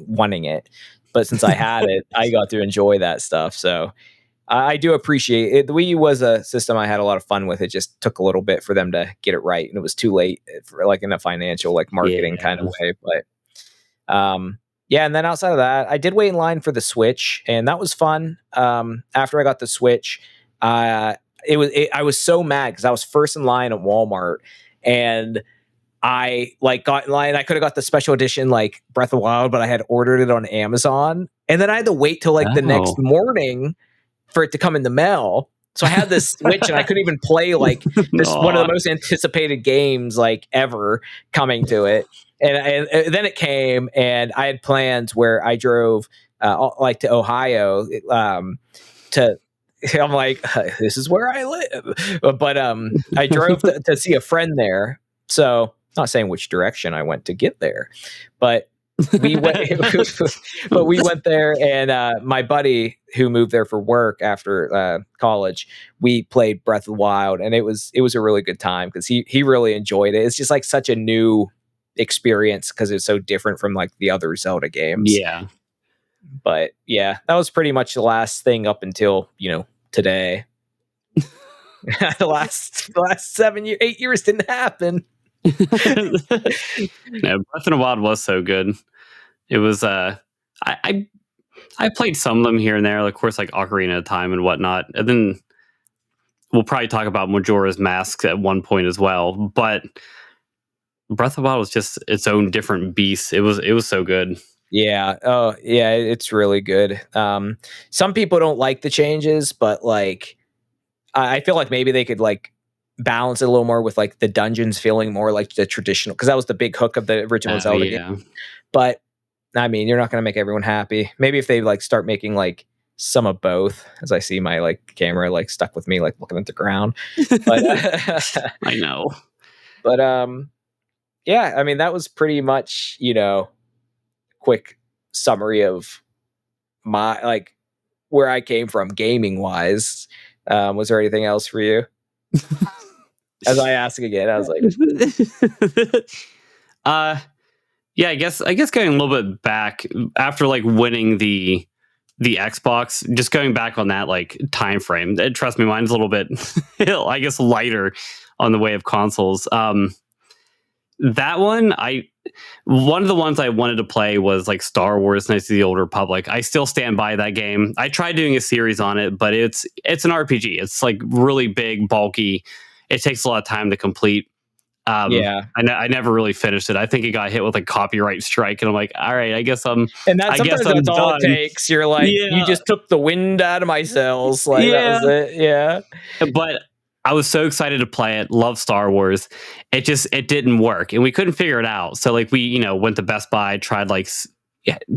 wanting it. But since I had it, I got to enjoy that stuff. So I do appreciate it. The Wii U was a system I had a lot of fun with. It just took a little bit for them to get it right, and it was too late for like in a financial like marketing kind of Yeah. way. Yeah, and then outside of that, I did wait in line for the Switch, and that was fun. After I got the Switch, uh, I was so mad because I was first in line at Walmart, and I like got in line. I could have got the special edition like Breath of the Wild, but I had ordered it on Amazon, and then I had to wait till like the next Oh morning for it to come in the mail. So I had this Switch, and I couldn't even play like this one of Aw. the most anticipated games like ever coming to it. And then it came, and I had plans where I drove like to Ohio to. I'm like, this is where I live, but I drove to see a friend there. So, not saying which direction I went to get there, but we went. But we went there, and my buddy who moved there for work after college, we played Breath of the Wild, and it was a really good time because he really enjoyed it. It's just like such a new experience because it's so different from like the other Zelda games. Yeah. But yeah, that was pretty much the last thing up until today. The last 8 years didn't happen. No, Breath of the Wild was so good. It was I played some of them here and there, of course, like Ocarina of Time and whatnot. And then we'll probably talk about Majora's Mask at one point as well. But Breath of the Wild was just its own different beast. It was so good. Yeah. Oh, yeah. It's really good. Some people don't like the changes, but like, I feel like maybe they could like balance it a little more with like the dungeons feeling more like the traditional, because that was the big hook of the original Zelda game. Yeah. But I mean, you're not going to make everyone happy. Maybe if they like start making like some of both, as I see my like camera like stuck with me, like looking at the ground. But I know. but yeah, I mean, that was pretty much quick summary of my like where I came from gaming wise. Was there anything else for you? As I ask again, I was like, yeah, I guess going a little bit back after like winning the Xbox, just going back on that like time frame. Trust me, mine's a little bit I guess lighter on the way of consoles. That one of the ones I wanted to play was like Star Wars Knights of the Old Republic. I still stand by that game. I tried doing a series on it, but it's an RPG. It's like really big, bulky. It takes a lot of time to complete. yeah. I never really finished it. I think it got hit with a copyright strike, and I'm like, all right, I guess I'm And that sometimes I'm that's all it done. takes. You're like, you Yeah, just took the wind out of my sails. Like that yeah. was it. Yeah. But I was so excited to play it. Love Star Wars. It didn't work, and we couldn't figure it out. So like we went to Best Buy, tried like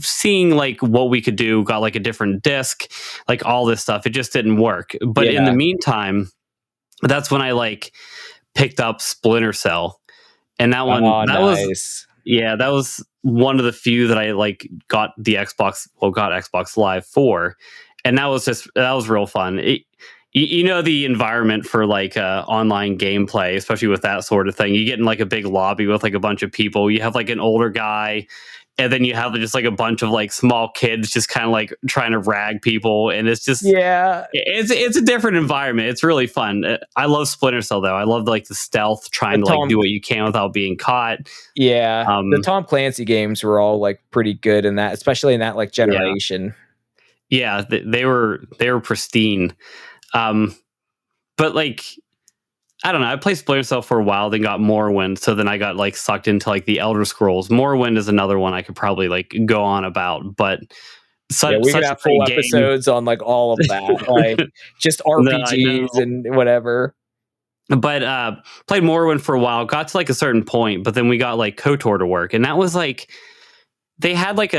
seeing like what we could do. Got like a different disc, like all this stuff. It just didn't work. But in the Yeah. meantime, that's when I like picked up Splinter Cell, and that one Oh, that was nice. that was one of the few that I like got Xbox Live for, and that was real fun. The environment for like online gameplay, especially with that sort of thing. You get in like a big lobby with like a bunch of people. You have like an older guy, and then you have just like a bunch of like small kids just kind of like trying to rag people, and it's just Yeah. it's a different environment. It's really fun. I love Splinter Cell though. I love like the stealth, trying to like do what you can without being caught. Yeah. The Tom Clancy games were all like pretty good in that, especially in that like generation. Yeah, they were pristine. But like I don't know. I played Splinter Cell for a while, then got Morrowind. So then I got like sucked into like the Elder Scrolls. Morrowind is another one I could probably like go on about, but We could such a have full great game. episodes on like all of that, like just No, I know. RPGs and whatever. But played Morrowind for a while, got to like a certain point, but then we got like KOTOR to work, and that was like they had like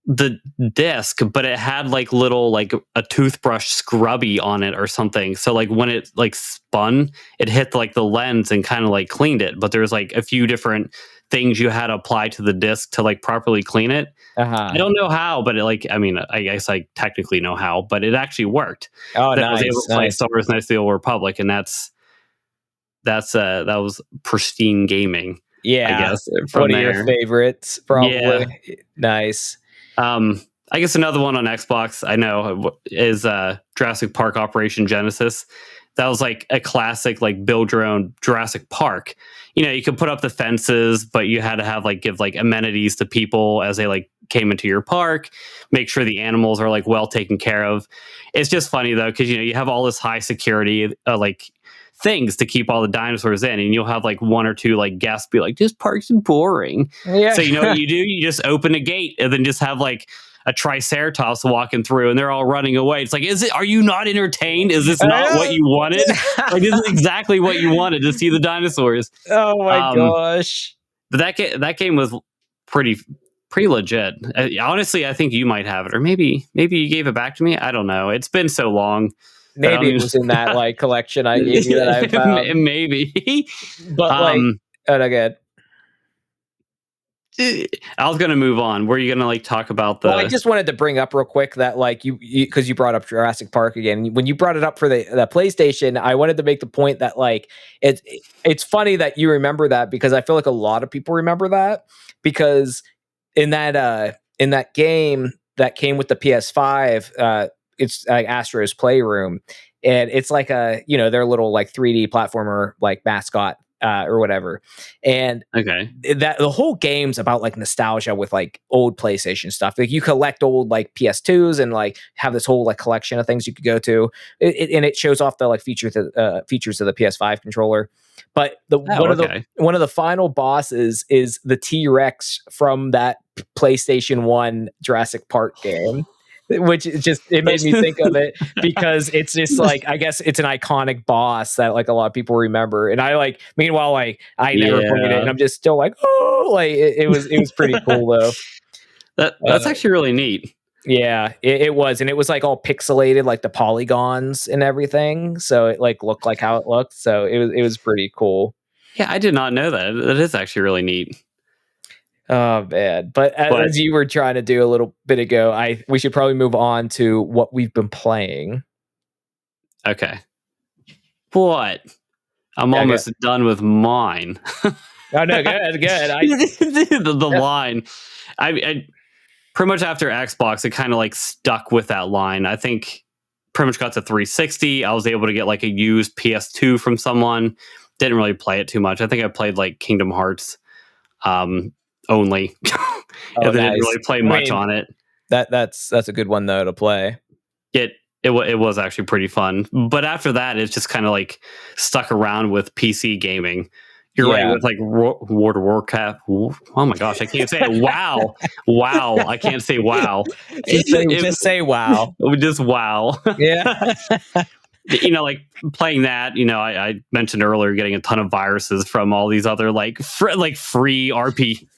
the disc, but it had like little like a toothbrush scrubby on it or something. So like when it like spun, it hit like the lens and kind of like cleaned it. But there's like a few different things you had to apply to the disc to like properly clean it. I don't know how, but it like, I mean, I guess I technically know how, but it actually worked. Oh, That I was nice, able to play nice. Star Wars Knights of the Old Republic, and that was pristine gaming. Yeah. I guess from One of there. your favorites, probably. Yeah. Nice. I guess another one on Xbox I know is Jurassic Park Operation Genesis. That was like a classic, like build your own Jurassic Park. You know, you could put up the fences, but you had to have like give like amenities to people as they like came into your park. Make sure the animals are like well taken care of. It's just funny though, because you know you have all this high security like things to keep all the dinosaurs in, and you'll have like one or two like guests be like, "This park's boring." Yeah. So you know what you do? You just open a gate and then just have like a triceratops walking through, and they're all running away. It's like, are you not entertained? Is this not what you wanted? Like, this is exactly what you wanted, to see the dinosaurs. Oh my gosh. But that game was pretty legit. Honestly, I think you might have it, or maybe you gave it back to me. I don't know. It's been so long. Maybe it was in that like collection I gave you that I found. Maybe. But like, oh, good. I was gonna move on. Were you gonna like talk about the? Well, I just wanted to bring up real quick that like you because you brought up Jurassic Park again. When you brought it up for the PlayStation, I wanted to make the point that like it's funny that you remember that, because I feel like a lot of people remember that, because in that game that came with the PS5, it's like Astro's Playroom, and it's like their little like 3D platformer like mascot. Or whatever, and that the whole game's about like nostalgia with like old PlayStation stuff. Like you collect old like PS2s and like have this whole like collection of things you could go to, and it shows off the like features of the PS5 controller. But one of the final bosses is the T-Rex from that PlayStation 1 Jurassic Park game. Which it made me think of it, because it's just like, I guess it's an iconic boss that like a lot of people remember, and I like, meanwhile, like I never played it, and I'm just still like, oh, like it was pretty cool though. That's actually really neat. Yeah, it was, and it was like all pixelated, like the polygons and everything, so it like looked like how it looked, so it was pretty cool. Yeah, I did not know that. That is actually really neat. Oh man! But as you were trying to do a little bit ago, we should probably move on to what we've been playing. Okay. What? I'm almost done with mine. Oh no, good. The line. I pretty much after Xbox, it kind of like stuck with that line. I think pretty much got to 360. I was able to get like a used PS2 from someone. Didn't really play it too much. I think I played like Kingdom Hearts. Only and then didn't really play much on it. That's a good one though to play. It was actually pretty fun, but after that it's just kind of like stuck around with PC gaming. You're right, with like World of Warcraft. Oh my gosh, I can't say it. Wow, I can't say wow. Just say wow. Just wow. Yeah. You know, like playing that, you know, I mentioned earlier getting a ton of viruses from all these other like free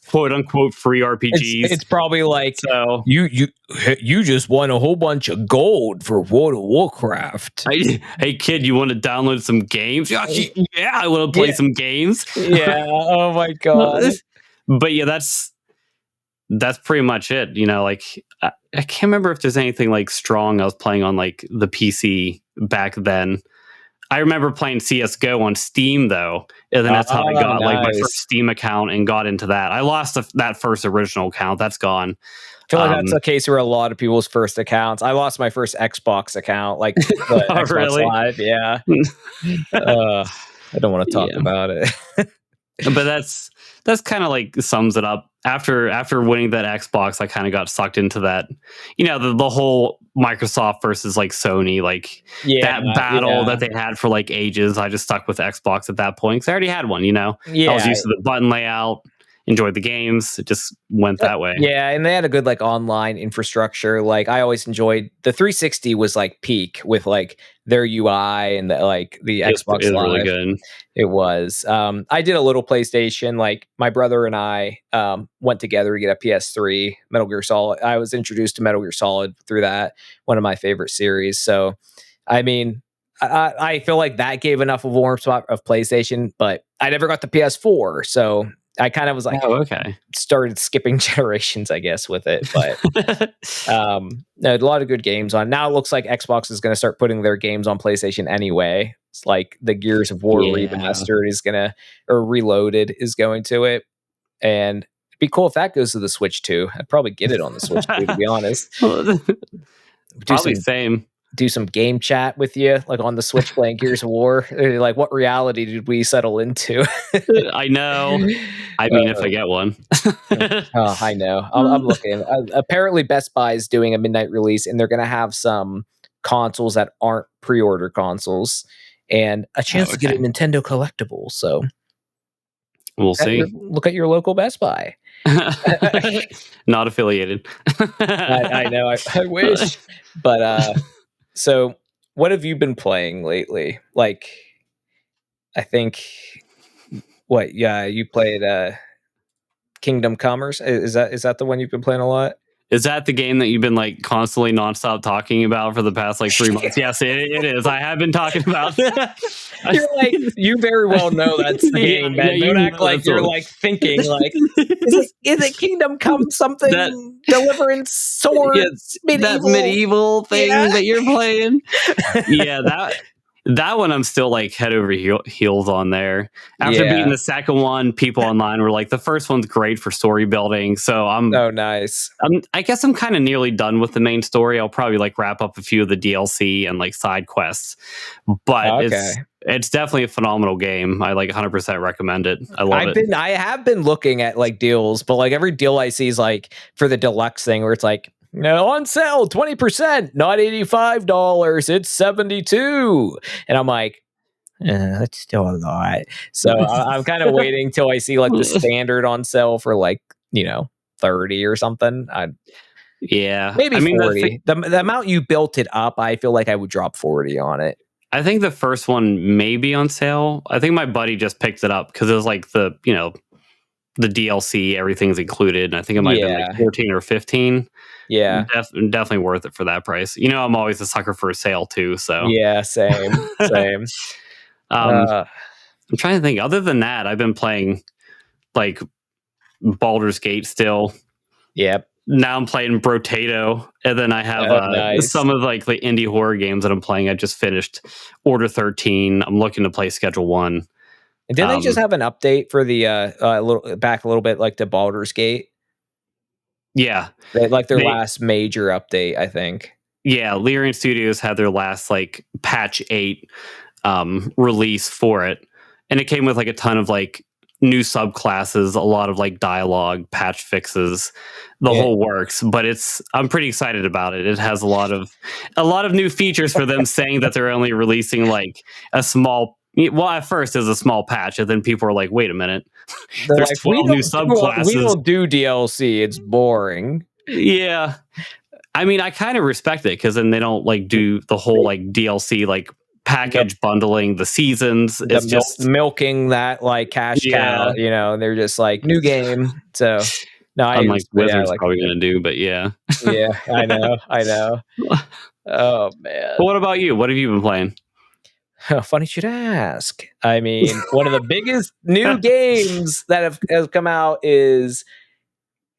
quote unquote free RPGs. It's probably like, so you just won a whole bunch of gold for World of Warcraft. Hey kid, you want to download some games? Yeah, I want to play some games. Yeah. Oh my god. But yeah, that's pretty much it. You know, like I can't remember if there's anything like strong I was playing on like the PC back then. I remember playing CSGO on Steam though, and then that's how I got like my first Steam account and got into that. I lost that first original account. That's gone. I feel like that's the case for a lot of people's first accounts. I lost my first Xbox account, like the Xbox really? Live. Yeah. I don't want to talk about it. But that's kind of like sums it up. after winning that Xbox, I kind of got sucked into that, the whole Microsoft versus like Sony, like that battle that they had for like ages. I just stuck with Xbox at that point because I already had one. I was used to the button layout, enjoyed the games. It just went that way. Yeah, and they had a good like online infrastructure. Like I always enjoyed the 360 was like peak with like their UI and the Xbox Live. Really good. It was. I did a little PlayStation. Like my brother and I went together to get a PS3, Metal Gear Solid. I was introduced to Metal Gear Solid through that, one of my favorite series. So, I mean, I feel like that gave enough of a warm spot of PlayStation, but I never got the PS4. So I kind of was like, started skipping generations, I guess, with it. But a lot of good games on. Now it looks like Xbox is going to start putting their games on PlayStation anyway. It's like the Gears of War remastered is or Reloaded is going to it. And it'd be cool if that goes to the Switch too. I'd probably get it on the Switch too, to be honest. Same. Do some game chat with you, like on the Switch playing Gears of War. Like, what reality did we settle into? I know. I mean, if I get one. I know. I'm looking. Apparently, Best Buy is doing a midnight release, and they're going to have some consoles that aren't pre-order consoles, and a chance to get a Nintendo collectible. So, we'll see. Look at your local Best Buy. Not affiliated. I know. I wish, but. So, what have you been playing lately? Like, I think, you played Kingdom Commerce. Is that the one you've been playing a lot? Is that the game that you've been like constantly nonstop talking about for the past like 3 months? Yes, it is. I have been talking about it. You're like, you very well know that's the game, man. Don't act like you're like thinking like, is it Kingdom Come something? Deliverance sword? That medieval thing that you're playing? Yeah, that one I'm still like head over heels on there. After beating the second one, people online were like, the first one's great for story building. So nice. I guess I'm kind of nearly done with the main story. I'll probably like wrap up a few of the DLC and like side quests. But it's definitely a phenomenal game. I like 100% recommend it. I love it. I have been looking at like deals, but like every deal I see is like for the deluxe thing where it's like, no, on sale, 20%, not $85, it's $72. And I'm like, that's still a lot. So I'm kind of waiting till I see like the standard on sale for like, 30 or something. Maybe 40. The amount you built it up, I feel like I would drop 40 on it. I think the first one may be on sale. I think my buddy just picked it up because it was like the DLC, everything's included. And I think it might have been like 14 or 15. Yeah. Definitely worth it for that price. I'm always a sucker for a sale too. So yeah, same. I'm trying to think. Other than that, I've been playing like Baldur's Gate still. Yep. Now I'm playing Brotato, and then I have some of like the indie horror games that I'm playing. I just finished Order 13. I'm looking to play Schedule 1. And didn't they just have an update for the a little bit like the Baldur's Gate? Yeah, their last major update, I think. Yeah, Lyrian Studios had their last like patch 8 release for it, and it came with like a ton of like new subclasses, a lot of like dialogue, patch fixes, the whole works. But I'm pretty excited about it. It has a lot of new features for them, saying that they're only releasing like a small. Well, at first it was a small patch, and then people were like, "Wait a minute, there's like, 12 new subclasses. We don't do DLC. It's boring." Yeah, I mean, I kind of respect it because then they don't like do the whole like DLC like package bundling the seasons. It's just milking that like cash cow. They're just like new game. So no, unlike Wizards probably gonna do, but yeah, I know. Oh man, but what about you? What have you been playing? Funny you should ask. I mean, one of the biggest new games that have come out is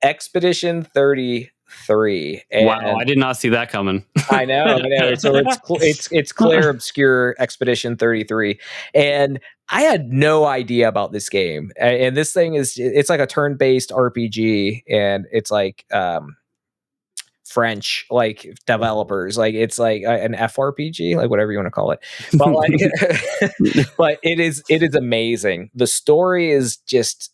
Expedition 33. And wow, I did not see that coming. I know. So it's Claire Obscure Expedition 33, and I had no idea about this game. And this thing it's like a turn-based RPG, and it's like French like developers, like it's like an FRPG, like whatever you want to call it, but like but it is amazing. The story is just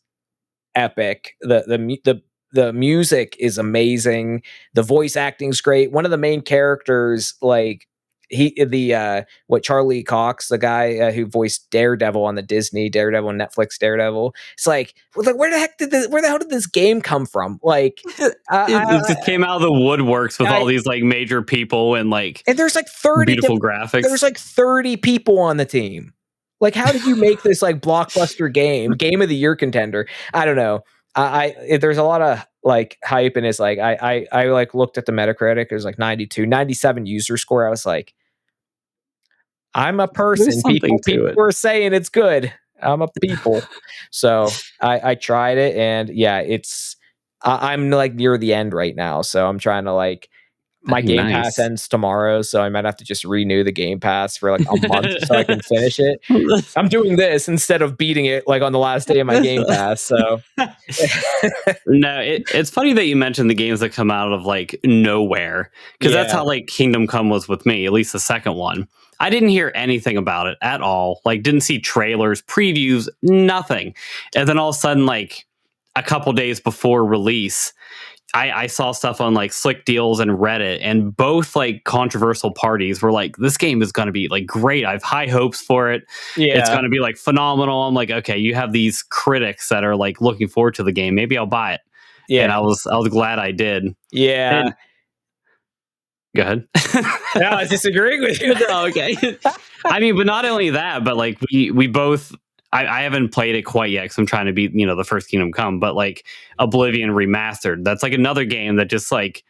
epic. The music is amazing. The voice acting's great. One of the main characters, like what Charlie Cox, the guy who voiced Daredevil on the Disney Daredevil and Netflix Daredevil, it's like, where the hell did this game come from? Like, It just came out of the woodworks with all these like major people and like there's like 30 beautiful graphics. There's like 30 people on the team. Like, how did you make this like blockbuster game of the year contender? I don't know. There's a lot of like hype, and it's like I like looked at the Metacritic. It was like 92, 97 user score. I was like, I'm a person. There's something People are saying it's good. I'm a people. So I tried it, and yeah, I'm like near the end right now. So I'm trying to like, my Game Pass ends tomorrow, so I might have to just renew the Game Pass for like a month so I can finish it. I'm doing this instead of beating it like on the last day of my Game Pass. So no, it's funny that you mentioned the games that come out of like nowhere, because that's how like Kingdom Come was with me, at least the second one. I didn't hear anything about it at all. Like, didn't see trailers, previews, nothing. And then all of a sudden, like a couple days before release, I saw stuff on like Slick Deals and Reddit, and both like controversial parties were like, this game is going to be like great. I have high hopes for it. Yeah. It's going to be like phenomenal. I'm like, okay, you have these critics that are like looking forward to the game. Maybe I'll buy it. Yeah. And I was glad I did. Yeah. And, go ahead. No, I was disagreeing with you. Oh, okay. I mean, but not only that, but like we both, I haven't played it quite yet because I'm trying to beat, the first Kingdom Come, but like Oblivion Remastered, that's like another game that just like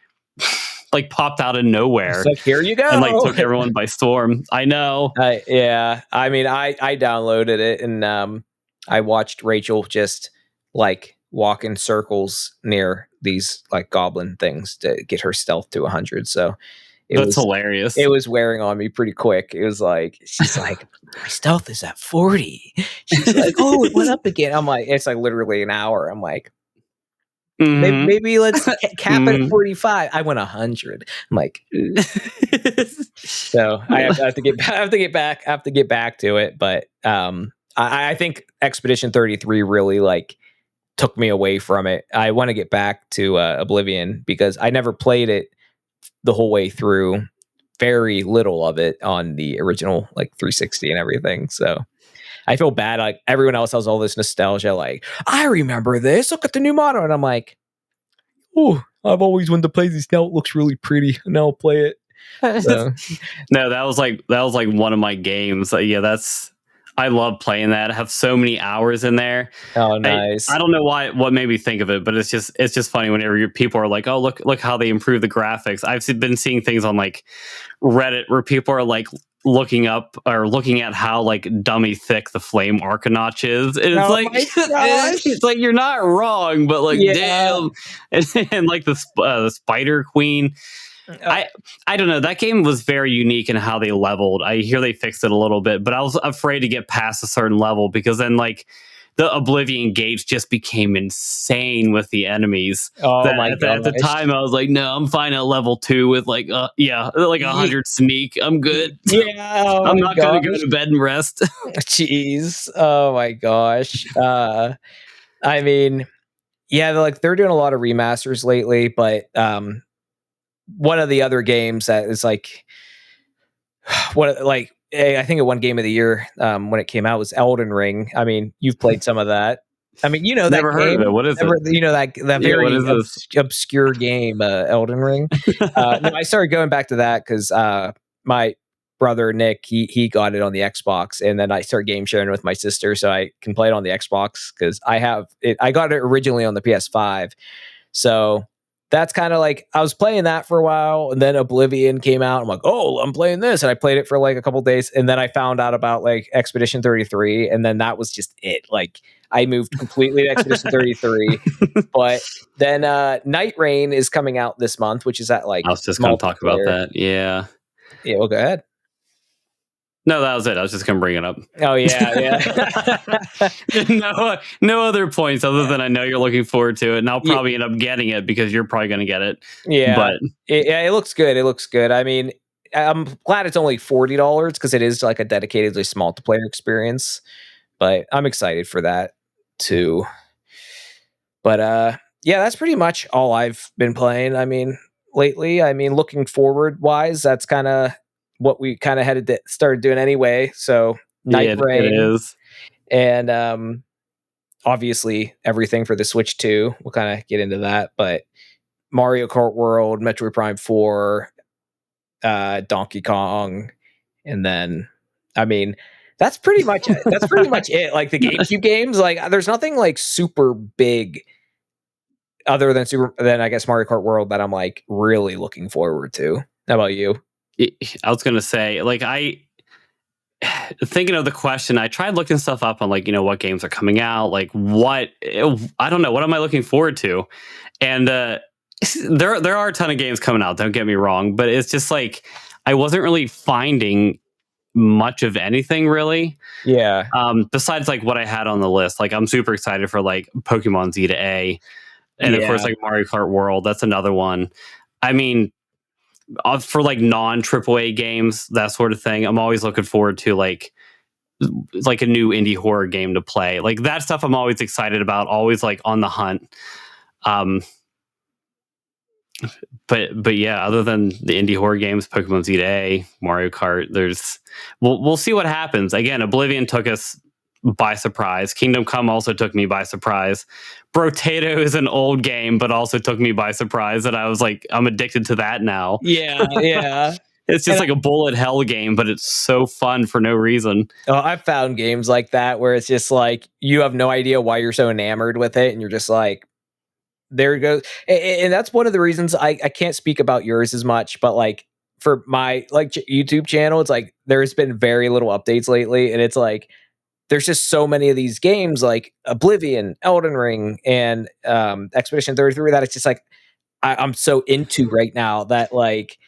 popped out of nowhere. It's like, here you go. And like took everyone by storm. I know. Yeah. I mean, I downloaded it, and I watched Rachel just like walk in circles near these like goblin things to get her stealth to 100. So that's hilarious. It was wearing on me pretty quick. It was like, she's like, my stealth is at 40. She's like, oh, it went up again. I'm like, it's like literally an hour. I'm like, maybe let's cap it at 45. I went 100. I'm like, so I have to get back to it. But I think Expedition 33 really like took me away from it. I want to get back to Oblivion because I never played it the whole way through. Very little of it on the original like 360 and everything. So I feel bad. Like everyone else has all this nostalgia. Like, I remember this. Look at the new model, and I'm like, oh, I've always wanted to play this. Now it looks really pretty. Now I'll play it. So. No, that was like one of my games. I love playing that. I have so many hours in there. Oh, nice. I don't know what made me think of it, but it's just funny whenever people are like, oh, look how they improve the graphics. I've been seeing things on like Reddit where people are like looking at how like dummy thick the flame Arcanauch is. And it's like you're not wrong, but like damn. And like the Spider Queen. I don't know. That game was very unique in how they leveled. I hear they fixed it a little bit, but I was afraid to get past a certain level because then like the Oblivion gates just became insane with the enemies. Oh my god! At the time, I was like, no, I'm fine at level 2 with like 100 sneak. I'm good. Yeah, I'm not gonna go to bed and rest. Jeez. Oh my gosh. I mean, yeah, they're doing a lot of remasters lately, but one of the other games that is like I think it won Game of the Year when it came out was Elden Ring. I mean, you've played some of that. I mean, that never heard of it. What is it? That very obscure game, Elden Ring. No, I started going back to that because my brother Nick he got it on the Xbox, and then I started game sharing with my sister so I can play it on the Xbox because I have it. I got it originally on the PS5, so. That's kind of like, I was playing that for a while, and then Oblivion came out. I'm like, oh, I'm playing this. And I played it for like a couple days. And then I found out about like Expedition 33. And then that was just it. Like I moved completely to Expedition 33. But then Night Rain is coming out this month, which is at like, I was just going to talk about that. Yeah. Yeah. Well, go ahead. No, that was it. I was just going to bring it up. Oh, yeah. No other points other than I know you're looking forward to it. And I'll probably end up getting it because you're probably going to get it. Yeah. But it looks good. It looks good. I mean, I'm glad it's only $40 because it is like a dedicated multiplayer experience. But I'm excited for that too. But yeah, that's pretty much all I've been playing. I mean, lately, I mean, looking forward wise, that's kind of what we kind of started doing anyway. So Night It Rain is. and obviously everything for the Switch 2. We'll kind of get into that, but Mario Kart World, Metroid Prime 4, Donkey Kong, and then I mean that's pretty much it. Like the GameCube games, like there's nothing like super big other than I guess Mario Kart World that I'm like really looking forward to. How about you? I was gonna say, like, I thinking of the question, I tried looking stuff up on, like, what games are coming out, like what I don't know, what am I looking forward to? And there are a ton of games coming out, don't get me wrong, but it's just like I wasn't really finding much of anything really. Yeah. Besides like what I had on the list. Like I'm super excited for like Pokemon Z to A. And of course, Yeah. like Mario Kart World, that's another one. I mean, for like non AAA games, that sort of thing, I'm always looking forward to like a new indie horror game to play. Like that stuff I'm always excited about, always like on the hunt. But yeah, other than the indie horror games, Pokemon Z to A, Mario Kart, we'll see what happens. Again, Oblivion took us by surprise. Kingdom Come also took me by surprise. Brotato is an old game, but also took me by surprise. And I was like, I'm addicted to that now. Yeah. Yeah. It's just like a bullet hell game, but it's so fun for no reason. Oh, I've found games like that where it's just like you have no idea why you're so enamored with it, and you're just like, there it goes. And that's one of the reasons I can't speak about yours as much, but like for my like YouTube channel, it's like there's been very little updates lately, and it's like there's just so many of these games like Oblivion, Elden Ring, and Expedition 33 that it's just like I'm so into right now that like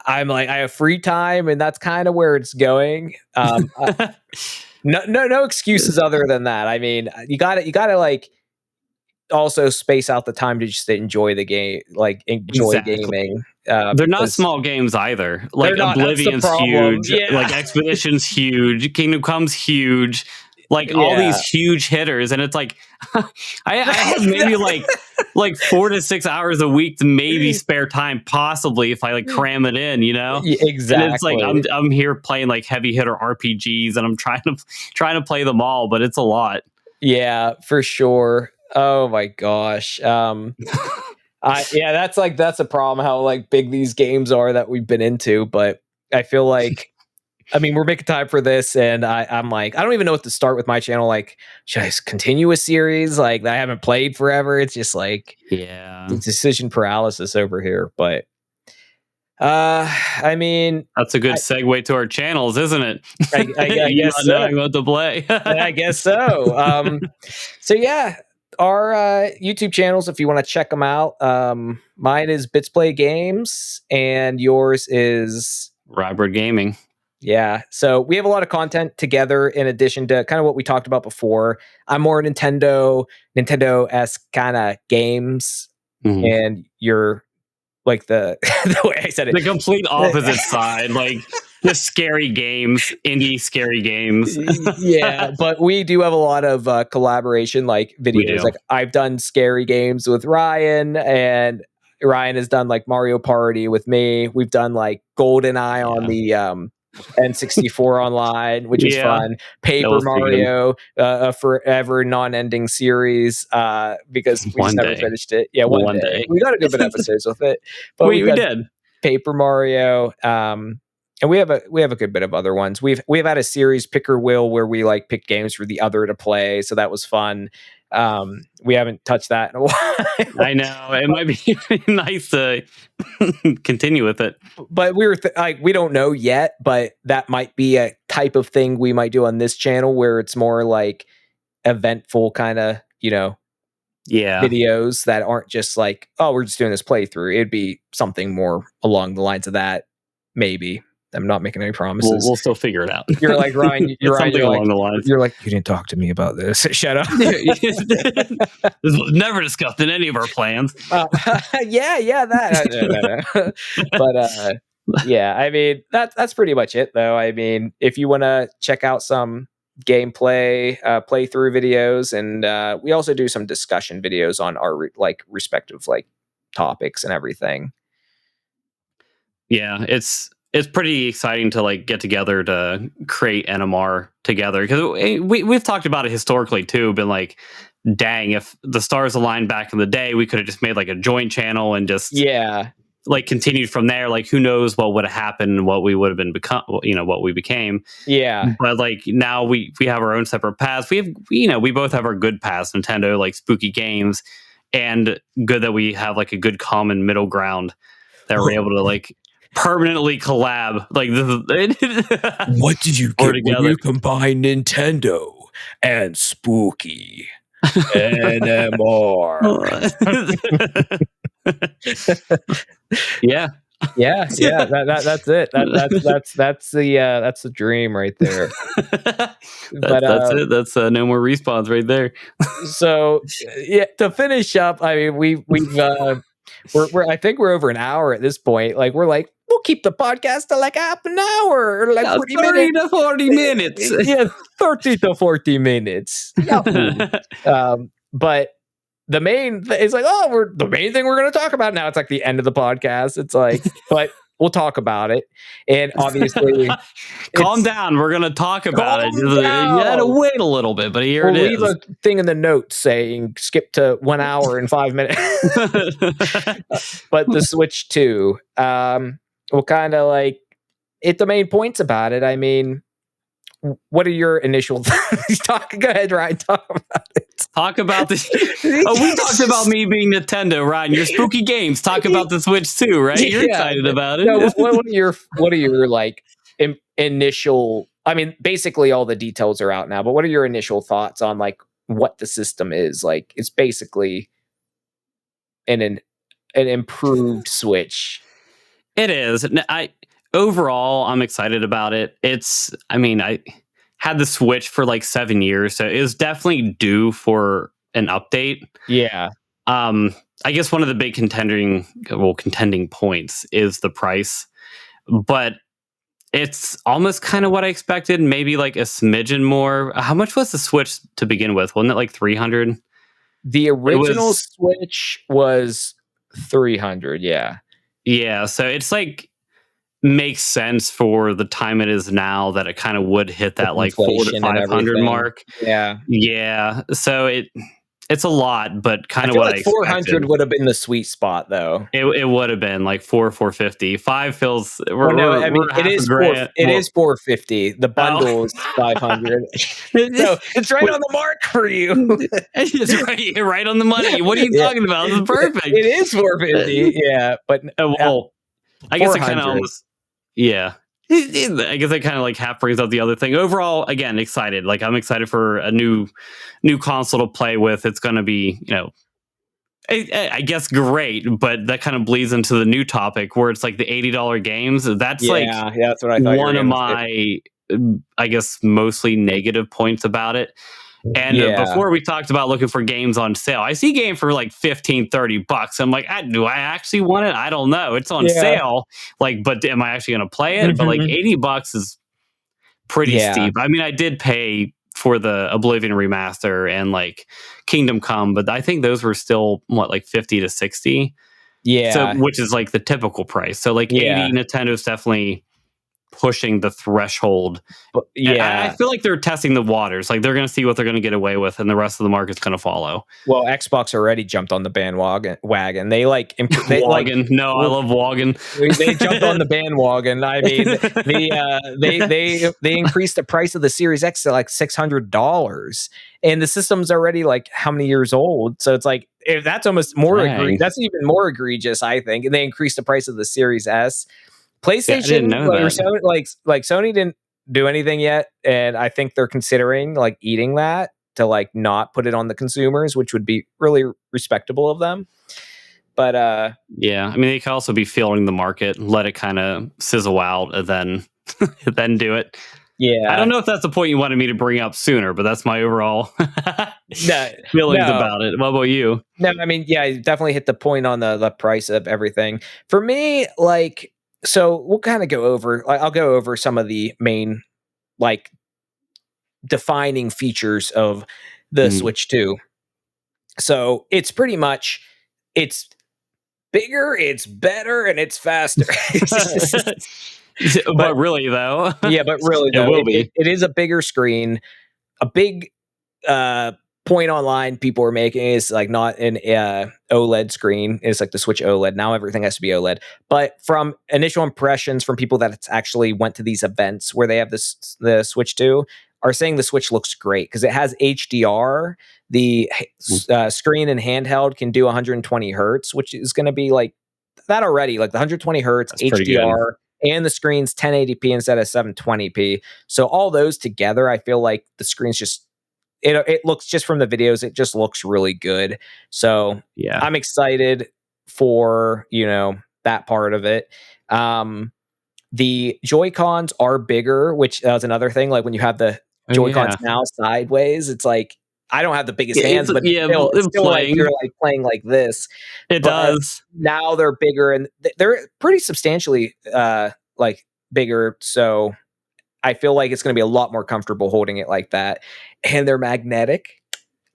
I'm like I have free time, and that's kind of where it's going. No excuses other than that. I mean, you gotta like also space out the time to just enjoy the game, like enjoy Exactly. gaming. They're not small games either. Like Oblivion's huge, yeah. like Expedition's huge, Kingdom Come's huge, like all these huge hitters, and it's like I have maybe like 4 to 6 hours a week to maybe spare time, possibly if I like cram it in, Exactly. And it's like I'm here playing like heavy hitter RPGs, and I'm trying to play them all, but it's a lot. Yeah, for sure. Oh my gosh. Yeah, that's a problem how like big these games are that we've been into, but I feel like I mean we're making time for this, and I'm like I don't even know what to start with my channel. Like, should I continue a series like that I haven't played forever? It's just like decision paralysis over here. But I mean that's a good segue to our channels, isn't it? I guess not knowing what to play. I guess so. So yeah, our YouTube channels, if you want to check them out. Mine is Bits Play Games, and yours is Rybird Gaming. Yeah, so we have a lot of content together in addition to kind of what we talked about before. I'm more Nintendo-esque kind of games, and you're like the way I said it, the complete opposite side, like the scary games, indie scary games. Yeah, but we do have a lot of collaboration, like videos. Like I've done scary games with Ryan, and Ryan has done like Mario Party with me. We've done like GoldenEye on the N64 online, which is fun. Paper Mario, a forever non-ending series, because we just never finished it. Yeah, one day. We got a good bit of episodes with it, but we did Paper Mario, and we have a good bit of other ones. We've had a series, Pick or Will, where we like pick games for the other to play, so that was fun. We haven't touched that in a while. I know it might be nice to continue with it, but we were like, we don't know yet, but that might be a type of thing we might do on this channel where it's more like eventful kind of, videos that aren't just like, oh, we're just doing this playthrough. It'd be something more along the lines of that. Maybe. I'm not making any promises. We'll still figure it out. You're like, Ryan, you're along the lines. You're like, you didn't talk to me about this. Shut up. This was never discussed in any of our plans. Yeah, that. But yeah, I mean, that's pretty much it, though. I mean, if you want to check out some gameplay playthrough videos, and we also do some discussion videos on our respective topics and everything. Yeah, it's pretty exciting to like get together to create NMR together, because we've talked about it historically too. Been like, dang, if the stars aligned back in the day, we could have just made like a joint channel and just like continued from there. Like, who knows what would have happened, what we would have been become, what we became. Yeah. But like now we have our own separate paths. We have, we both have our good paths, Nintendo, like spooky games, and good that we have like a good common middle ground that we're able to like permanently collab. Like, what did you get when you combine Nintendo and spooky? NMR. yeah. That's it. That's the dream right there. That's it. That's no more respawns right there. So yeah, to finish up, I mean, we've I think we're over an hour at this point. Like, we'll keep the podcast to like half an hour, or like 30 to 40 minutes. Yeah, 30 to 40 minutes. But the main it's like, the main thing we're going to talk about now. It's like the end of the podcast. It's like, but we'll talk about it. And obviously, calm down. We're going to talk about it. You had to wait a little bit, but here it is. Leave a thing in the notes saying skip to 1 hour and 5 minutes. But the Switch 2, we'll kind of like hit the main points about it. I mean, what are your initial thoughts? Go ahead, Ryan. Talk about it. Talk about this. We talked about me being Nintendo, Ryan. Your spooky games. Talk about the Switch too, right? You're excited about it. No, what are your like initial? I mean, basically all the details are out now, but what are your initial thoughts on like what the system is? Like, it's basically an improved Switch. It is. Overall, I'm excited about it. I had the Switch for like 7 years, so it was definitely due for an update. Yeah. I guess one of the big contending points is the price, but it's almost kind of what I expected. Maybe like a smidgen more. How much was the Switch to begin with? Wasn't it like 300? The original Switch was 300. Yeah. Yeah. So it's like, makes sense for the time it is now that it kind of would hit that like 400 to 500 mark. Yeah. So it's a lot, but kind of what I expected. 400 would have been the sweet spot, though. It would have been like 450. 5 feels. It is 450. The bundle is 500. So it's right on the mark for you. It's right on the money. What are you talking about? This is perfect. It is 450. Yeah, but I guess it kind of almost. Yeah. I guess that kind of like half brings up the other thing. Overall, again, excited. Like, I'm excited for a new console to play with. It's going to be, I guess great, but that kind of bleeds into the new topic where it's like the $80 games. That's that's what I thought. One of my, I guess, mostly negative points about it. And before we talked about looking for games on sale, I see game for like $15-$30. I'm like, do I actually want it? I don't know. It's on sale. Like, but am I actually going to play it? But like $80 is pretty steep. I mean, I did pay for the Oblivion remaster and like Kingdom Come, but I think those were still like 50 to 60. Yeah. So, which is like the typical price. So like 80, Nintendo's definitely pushing the threshold. I feel like they're testing the waters. Like, they're going to see what they're going to get away with, and the rest of the market's going to follow. Well, Xbox already jumped on the bandwagon. They I love wagon. They jumped on the bandwagon. I mean, they increased the price of the Series X to like $600, and the system's already like how many years old? So it's like, if that's almost more that's even more egregious, I think. And they increased the price of the Series S. PlayStation, Sony didn't do anything yet, and I think they're considering like eating that to like not put it on the consumers, which would be really respectable of them. But I mean, they could also be feeling the market, let it kind of sizzle out, and then do it. Yeah, I don't know if that's the point you wanted me to bring up sooner, but that's my overall feelings about it. What about you? No, I mean, you definitely hit the point on the price of everything. For me, like. So we'll kind of go over. I'll go over some of the main, like, defining features of the Switch 2. So it's pretty much, it's bigger, it's better, and it's faster. But really, though, yeah, but really, it though, will be. it is a bigger screen. A big point online people are making is like not an OLED screen. It's like the Switch OLED. Now everything has to be OLED. But from initial impressions from people that actually went to these events where they have the Switch 2, are saying the Switch looks great because it has HDR. The screen and handheld can do 120 hertz, which is going to be like that already. Like the 120 hertz, That's pretty good. HDR, and the screen's 1080p instead of 720p. So all those together, I feel like the screen's just, it looks, just from the videos, it just looks really good. So Yeah. I'm excited for, that part of it. The Joy-Cons are bigger, which was another thing. Like when you have the Joy-Cons now sideways, it's like, I don't have the biggest hands, but it's still like you're like playing like this. It does. Now they're bigger, and they're pretty substantially like bigger. So I feel like it's going to be a lot more comfortable holding it like that. And they're magnetic.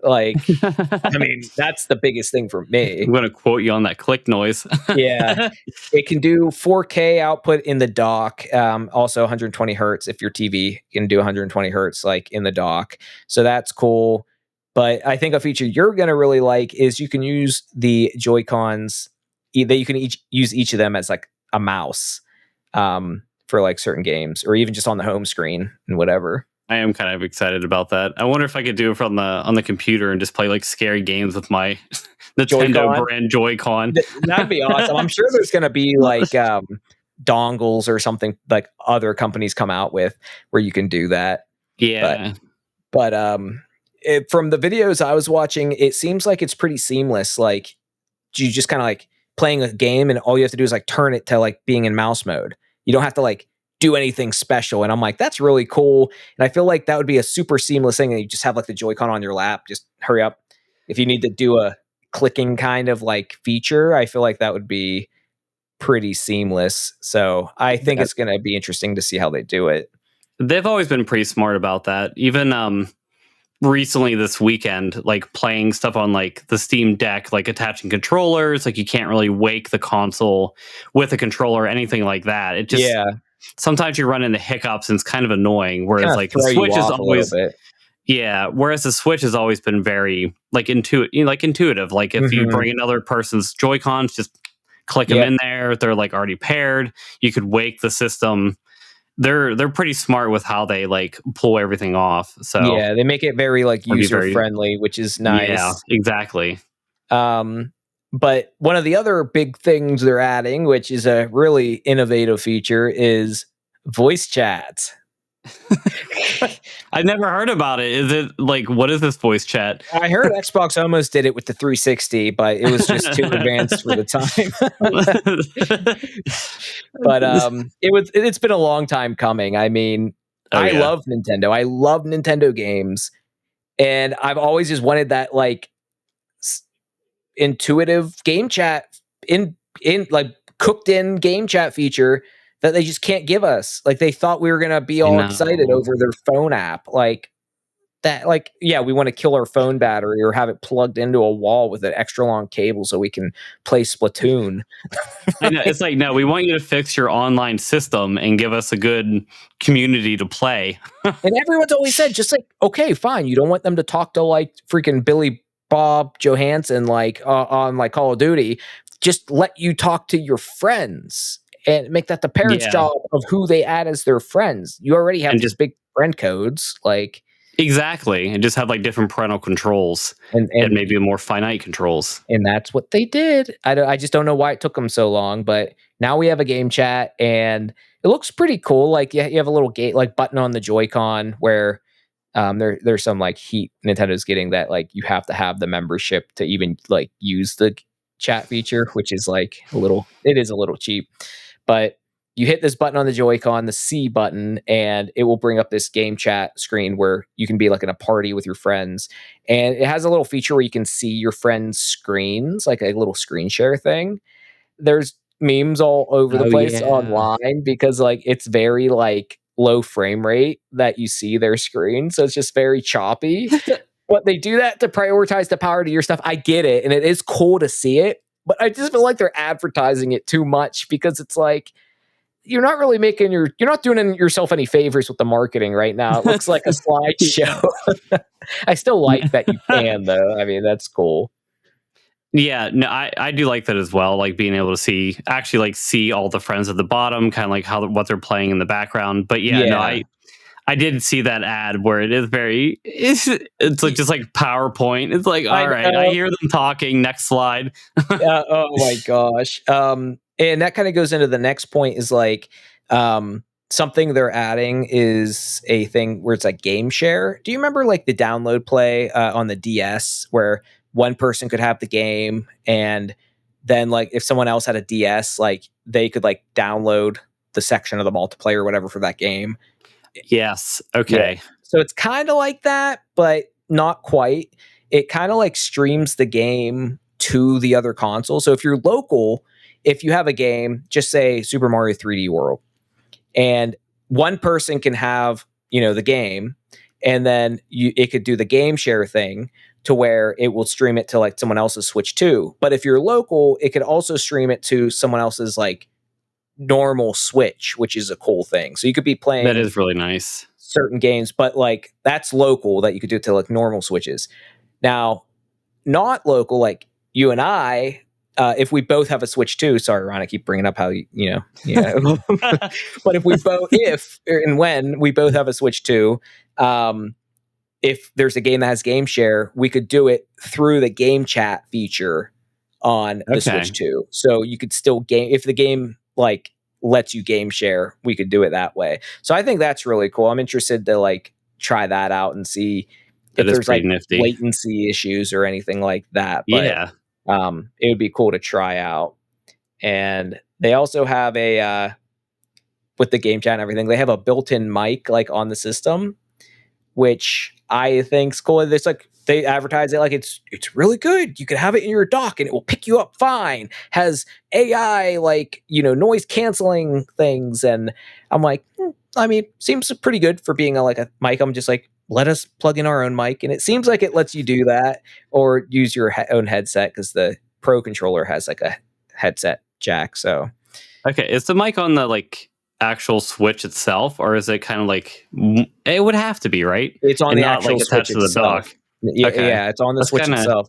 Like, I mean, that's the biggest thing for me. I'm going to quote you on that click noise. Yeah. It can do 4K output in the dock. Also 120 hertz if your TV can do 120 hertz, like in the dock. So that's cool. But I think a feature you're going to really like is you can use the Joy-Cons. You can use each of them as like a mouse for like certain games, or even just on the home screen and whatever. I am kind of excited about that. I wonder if I could do it from on the computer and just play like scary games with my Nintendo brand Joy-Con. That'd be awesome. I'm sure there's going to be like dongles or something like other companies come out with where you can do that. Yeah. But from the videos I was watching, it seems like it's pretty seamless. Like you just kind of like playing a game, and all you have to do is like turn it to like being in mouse mode. You don't have to like do anything special. And I'm like, that's really cool. And I feel like that would be a super seamless thing. And you just have like the Joy-Con on your lap. Just hurry up. If you need to do a clicking kind of like feature, I feel like that would be pretty seamless. So I think it's going to be interesting to see how they do it. They've always been pretty smart about that. Even recently this weekend, like playing stuff on like the Steam Deck, like attaching controllers, like you can't really wake the console with a controller or anything like that. It just, sometimes you run into hiccups and it's kind of annoying. Whereas like the Switch is always, whereas the Switch has always been very like intuitive. Like if you bring another person's Joy-Cons, just click them in there. They're like already paired. You could wake the system. They're pretty smart with how they like pull everything off. So yeah, they make it very like user friendly, which is nice. Yeah, exactly. But one of the other big things they're adding, which is a really innovative feature, is voice chat. I never heard about it. Is it like, what is this voice chat? I heard Xbox almost did it with the 360, but it was just too advanced for the time. But it's been a long time coming. I mean, I love Nintendo. I love Nintendo games, and I've always just wanted that like intuitive game chat in like cooked in game chat feature that they just can't give us. Like they thought we were gonna be all excited over their phone app, like that. Like, yeah, we want to kill our phone battery or have it plugged into a wall with an extra long cable so we can play Splatoon. I know, it's like, no, we want you to fix your online system and give us a good community to play. And everyone's always said, just like, okay, fine, you don't want them to talk to like freaking Billy Bob Johansson like on like Call of Duty. Just let you talk to your friends and make that the parents' job of who they add as their friends. You already have just big friend codes, like exactly, and just have like different parental controls and maybe more finite controls. And that's what they did. I just don't know why it took them so long, but now we have a game chat and it looks pretty cool. Like you have a little gate like button on the Joy-Con where there's some like heat Nintendo's getting that like you have to have the membership to even like use the chat feature, which is like it is a little cheap. But you hit this button on the Joy-Con, the C button, and it will bring up this game chat screen where you can be like in a party with your friends. And it has a little feature where you can see your friends' screens, like a little screen share thing. There's memes all over the place online because like it's very like low frame rate that you see their screen, so it's just very choppy. But they do that to prioritize the power to your stuff. I get it, and it is cool to see it, but I just feel like they're advertising it too much because it's like you're not really you're not doing yourself any favors with the marketing right now. It looks like a slideshow. I still like that you can though. I mean, that's cool. Yeah, no, I do like that as well. Like being able to see all the friends at the bottom, kind of like what they're playing in the background. But yeah, no, Yeah. I did see that ad where it's like just like PowerPoint. It's like, all right, I hear them talking. Next slide. Oh my gosh. And that kind of goes into the next point is like something they're adding is a thing where it's like game share. Do you remember like the download play on the DS where one person could have the game and then like if someone else had a DS, like they could like download the section of the multiplayer or whatever for that game. Yes. Okay. Yeah. So it's kind of like that, but not quite. It kind of like streams the game to the other console. So if you're local, if you have a game, just say Super Mario 3D World, and one person can have, the game, and then it could do the game share thing to where it will stream it to like someone else's Switch too. But if you're local, it could also stream it to someone else's like normal Switch, which is a cool thing. So you could be playing That is really nice. certain games, but like that's local that you could do it to like normal Switches. Now, not local, like you and I, if we both have a Switch too. Sorry, Ron, I keep bringing up how yeah. But if and when we both have a Switch too, if there's a game that has game share, we could do it through the game chat feature on the Switch too. So you could still game if the game like lets you game share, we could do it that way. So I think that's really cool. I'm interested to like try that out and see if there's like nifty latency issues or anything like that. But yeah. It would be cool to try out. And they also have with the game chat and everything, they have a built-in mic like on the system, which I think's cool. It's like they advertise it like it's really good. You can have it in your dock and it will pick you up fine. Has AI like, noise canceling things. And I'm like, I mean, seems pretty good for being like a mic. I'm just like, let us plug in our own mic. And it seems like it lets you do that or use your own headset because the Pro controller has like a headset jack. So, okay. Is the mic on the like actual Switch itself, or is it kind of like it would have to be, right? It's on and the not actual like Switch attached to the itself. dock. Yeah, yeah, it's on the Switch itself.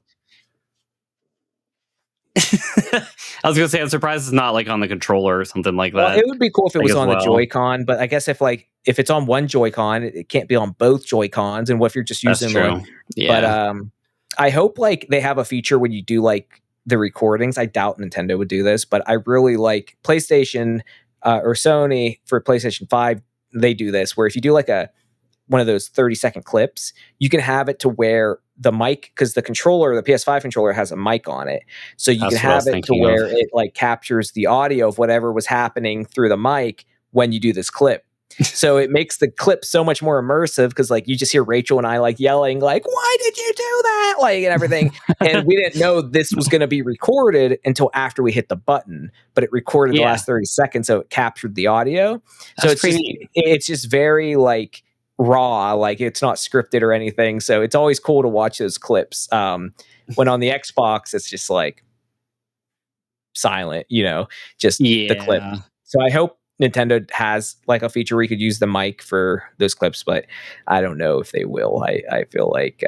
I was gonna say, I'm surprised it's not like on the controller or something like that. Well, it would be cool if it was on the Joy-Con, but I guess if it's on one Joy-Con, it can't be on both Joy-Cons. And what if you're just using one? Yeah. But I hope like they have a feature when you do like the recordings. I doubt Nintendo would do this, but I really like PlayStation or Sony for PlayStation 5. They do this where if you do like one of those 30-second clips, you can have it to where the mic, because the PS5 controller has a mic on it. So you can have it to where it like captures the audio of whatever was happening through the mic when you do this clip. So it makes the clip so much more immersive because like you just hear Rachel and I like yelling like, why did you do that? Like and everything. And we didn't know this was going to be recorded until after we hit the button, but it recorded the last 30 seconds. So it captured the audio. So it's just very like raw, like it's not scripted or anything. So it's always cool to watch those clips. When on the Xbox, it's just like silent, just the clip. So I hope Nintendo has like a feature where you could use the mic for those clips, but I don't know if they will. I feel like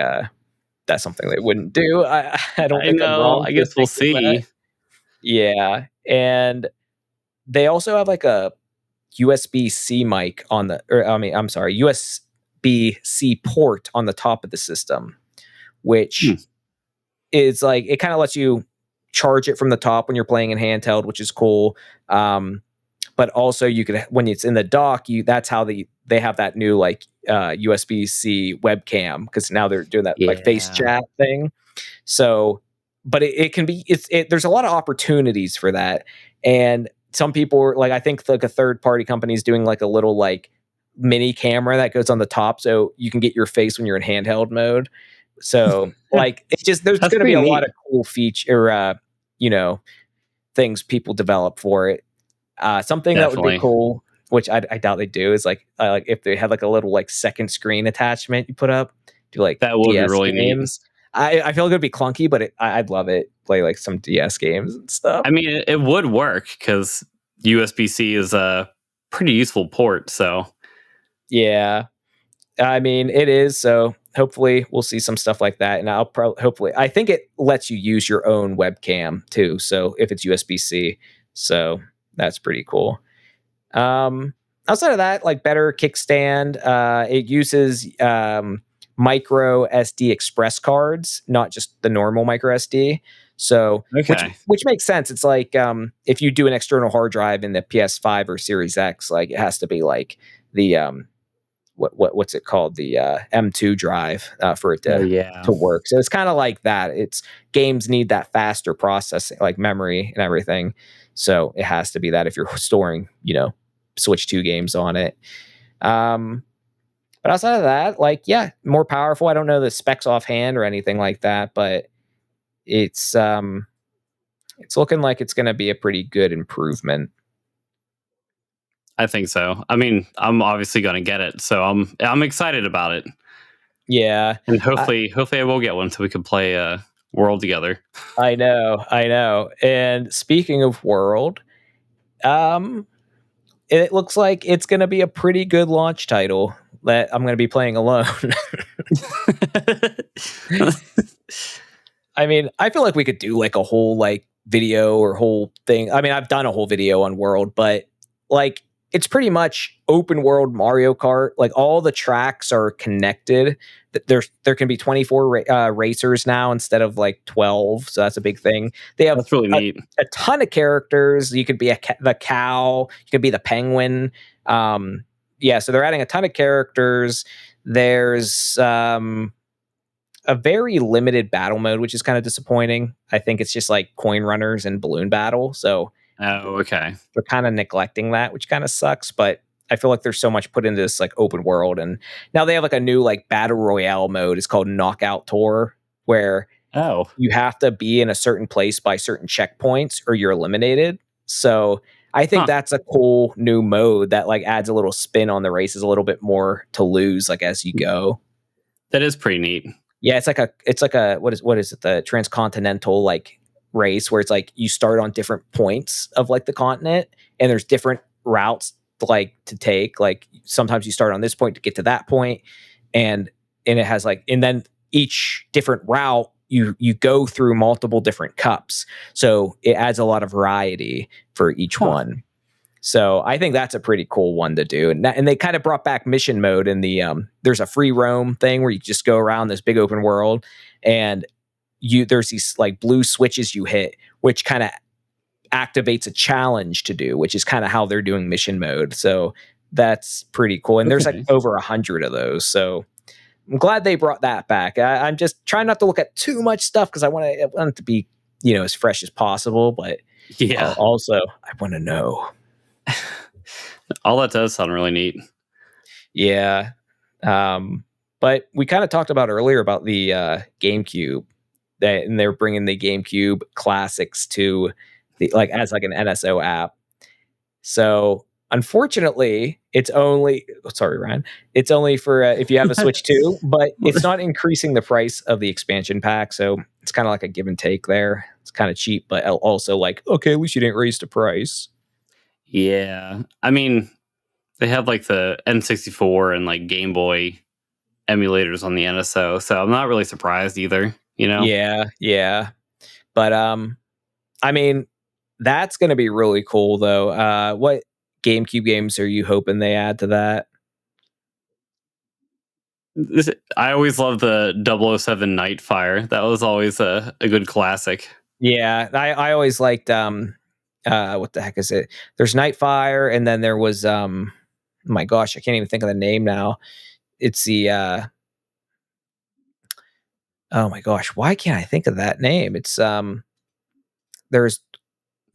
that's something they wouldn't do. I don't think I'm wrong. I guess we'll see. That. Yeah. And they also have like a USB-C mic USB-C port on the top of the system, which is like, it kind of lets you charge it from the top when you're playing in handheld, which is cool. But also you could, when it's in the dock, that's how they have that new like USB-C webcam, because now they're doing that like face chat thing. So, but it can be, there's a lot of opportunities for that. And some people are like, I think like a third party company is doing like a little like mini camera that goes on the top so you can get your face when you're in handheld mode. So like it's just, there's going to be a lot of cool feature, things people develop for it. Something that would be cool which I doubt they do, is like if they had like a little like second screen attachment you put up to like That would be DS really neat. games. I feel like it'd be clunky, but I'd love it. Play like some DS games and stuff. I mean, it would work because USB-C is a pretty useful port. So Yeah, I mean it is. So hopefully we'll see some stuff like that, and I'll probably hopefully I think it lets you use your own webcam too. So if it's USB-C, so that's pretty cool. Outside of that, like better kickstand, it uses micro SD express cards, not just the normal micro SD. So, okay, which makes sense. It's like if you do an external hard drive in the PS5 or Series X, like it has to be like the what's it called, the M2 drive for it oh yeah, to work. So it's kind of like that. It's games need that faster processing, like memory and everything. So it has to be that if you're storing, Switch 2 games on it. But outside of that, like, yeah, more powerful. I don't know the specs offhand or anything like that, but it's looking like it's going to be a pretty good improvement. I think so. I mean, I'm obviously going to get it, so I'm excited about it, Yeah, and hopefully I will get one so we can play World together. I know. And speaking of World, um, it looks like it's going to be a pretty good launch title that I'm going to be playing alone. I mean, I feel like we could do like a whole like video or whole thing. I mean, I've done a whole video on World, but like it's pretty much open world Mario Kart. Like all the tracks are connected. There can be 24 racers now instead of like 12, so that's a big thing. They have That's really neat. a ton of characters. You could be the cow, you could be the penguin. Yeah, so they're adding a ton of characters. There's a very limited battle mode, which is kind of disappointing. I think it's just like coin runners and balloon battle. So Oh, okay. they're kind of neglecting that, which kind of sucks. But I feel like there's so much put into this like open world, and now they have like a new like battle royale mode. It's called Knockout Tour, where Oh, you have to be in a certain place by certain checkpoints or you're eliminated. So I think huh. that's a cool new mode that like adds a little spin on the races, a little bit more to lose like as you go. That is pretty neat. Yeah, it's like a what is it, the transcontinental like race where it's like you start on different points of like the continent and there's different routes like to take. Like sometimes you start on this point to get to that point, and it has like, and then each different route you go through multiple different cups. So it adds a lot of variety for each Huh. one. So I think that's a pretty cool one to do, and they kind of brought back mission mode in the there's a free roam thing where you just go around this big open world, and there's these like blue switches you hit, which kind of activates a challenge to do, which is kind of how they're doing mission mode. So that's pretty cool, and there's like Okay. over 100 of those. So I'm glad they brought that back. I'm just trying not to look at too much stuff because I want it to be as fresh as possible, but Yeah. also I want to know. All that does sound really neat. Yeah. But we kind of talked about earlier about the GameCube, and they're bringing the GameCube classics to the like as like an NSO app. So unfortunately, it's only sorry, Ryan. It's only for if you have a Switch 2, but it's not increasing the price of the expansion pack. So it's kind of like a give and take there. It's kind of cheap, but also like, okay, at least you didn't raise the price. Yeah. I mean, they have like the N64 and like Game Boy emulators on the NSO, so I'm not really surprised either, you know? Yeah. But I mean, that's going to be really cool though. What GameCube games are you hoping they add to that? I always loved the 007 Nightfire. That was always a good classic. Yeah, I always liked what the heck is it? There's Nightfire, and then there was oh my gosh, I can't even think of the name now. It's the oh my gosh, why can't I think of that name? It's there's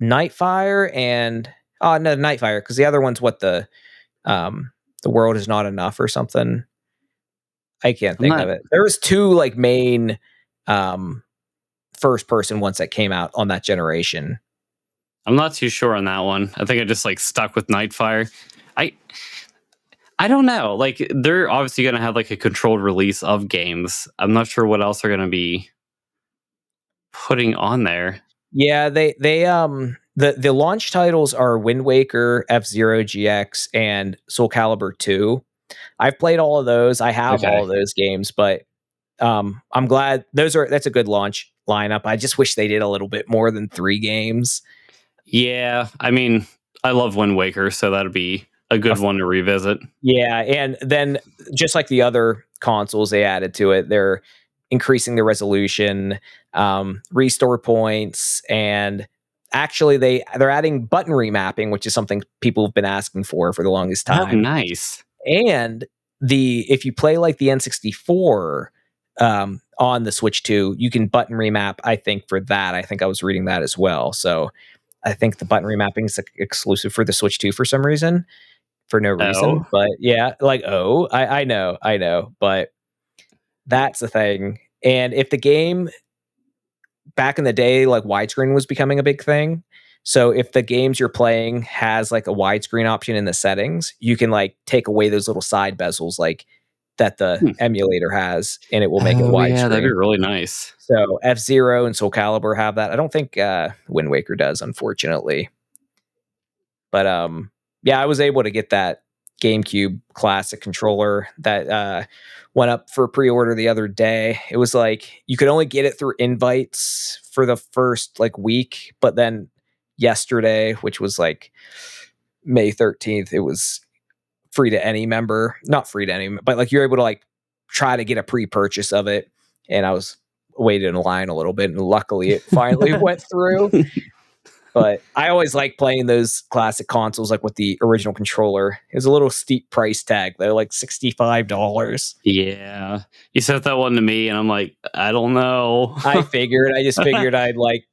Nightfire and oh no, Nightfire, because the other one's what the world is not enough or something. I can't I'm think not of it. There was two like main um first person ones that came out on that generation. I'm not too sure on that one. I think I just like stuck with Nightfire. I don't know. Like, they're obviously going to have like a controlled release of games. I'm not sure what else they're going to be putting on there. Yeah, the launch titles are Wind Waker, F-Zero GX, and Soul Calibur 2. I've played all of those. I have all Okay. of those games, but I'm glad that's a good launch lineup. I just wish they did a little bit more than 3 games. Yeah, I mean, I love Wind Waker, so that'd be a good one to revisit. Yeah, and then just like the other consoles they added to it, they're increasing the resolution, restore points, and actually they're adding button remapping, which is something people have been asking for the longest Oh, time. nice. And if you play like the N64 on the Switch 2, you can button remap. I think for that, I think I was reading that as well. So I think the button remapping is exclusive for the Switch 2 for some reason, for no reason. Oh. But yeah, like I know, but that's the thing. And if the game back in the day, like widescreen was becoming a big thing. So if the games you're playing has like a widescreen option in the settings, you can like take away those little side bezels like that the emulator has, and it will make it widescreen. Yeah, that'd be really nice. So F-Zero and Soul Calibur have that. I don't think Wind Waker does, unfortunately. But yeah, I was able to get that GameCube Classic controller that went up for pre-order the other day. It was like you could only get it through invites for the first like week, but then yesterday, which was like May 13th, it was free to any member. Not free to any, but like you're able to like try to get a pre-purchase of it. And I was waiting in line a little bit, and luckily it finally went through. But I always like playing those classic consoles, like with the original controller. It was a little steep price tag, though, like $65. Yeah, you sent that one to me, and I'm like, I don't know. I just figured I'd like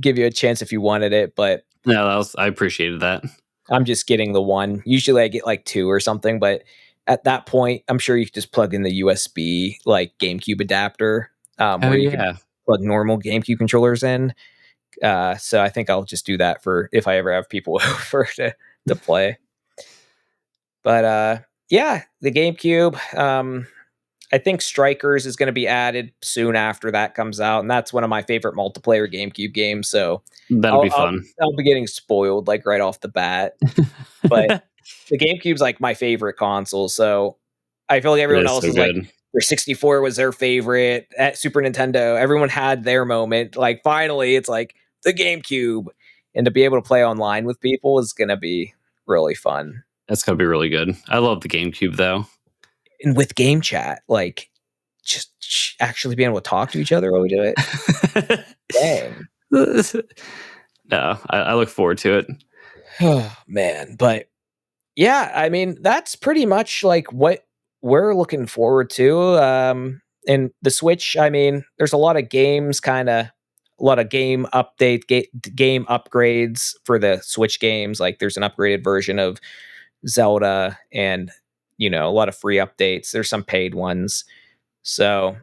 give you a chance if you wanted it, but No, I appreciated that. I'm just getting the one. Usually I get like 2 or something, but at that point, I'm sure you could just plug in the USB like GameCube adapter, where you can plug normal GameCube controllers in. So I think I'll just do that for if I ever have people over to play. But yeah, the GameCube. I think Strikers is going to be added soon after that comes out, and that's one of my favorite multiplayer GameCube games. So that'll be fun. I'll be getting spoiled like right off the bat. But the GameCube's like my favorite console, so I feel like everyone else is like their 64 was their favorite. At Super Nintendo, everyone had their moment. Like finally, it's like the GameCube, and to be able to play online with people is going to be really fun. That's going to be really good. I love the GameCube though. And with game chat, like just actually being able to talk to each other while we do it. Dang. No, I look forward to it. Oh man. But yeah, I mean, that's pretty much like what we're looking forward to. And the Switch, I mean, there's a lot of games, a lot of game game upgrades for the Switch games. Like there's an upgraded version of Zelda, and a lot of free updates. There's some paid ones. So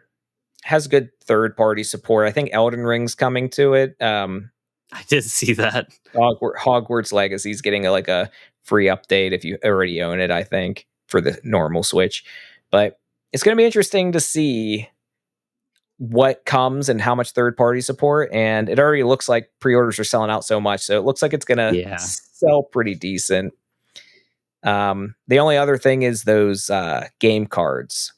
has good third-party support. I think Elden Ring's coming to it. I did see that. Hogwarts Legacy is getting a free update if you already own it, I think, for the normal Switch. But it's going to be interesting to see what comes and how much third-party support. And it already looks like pre-orders are selling out so much, so it looks like it's going to sell pretty decent. The only other thing is those game cards,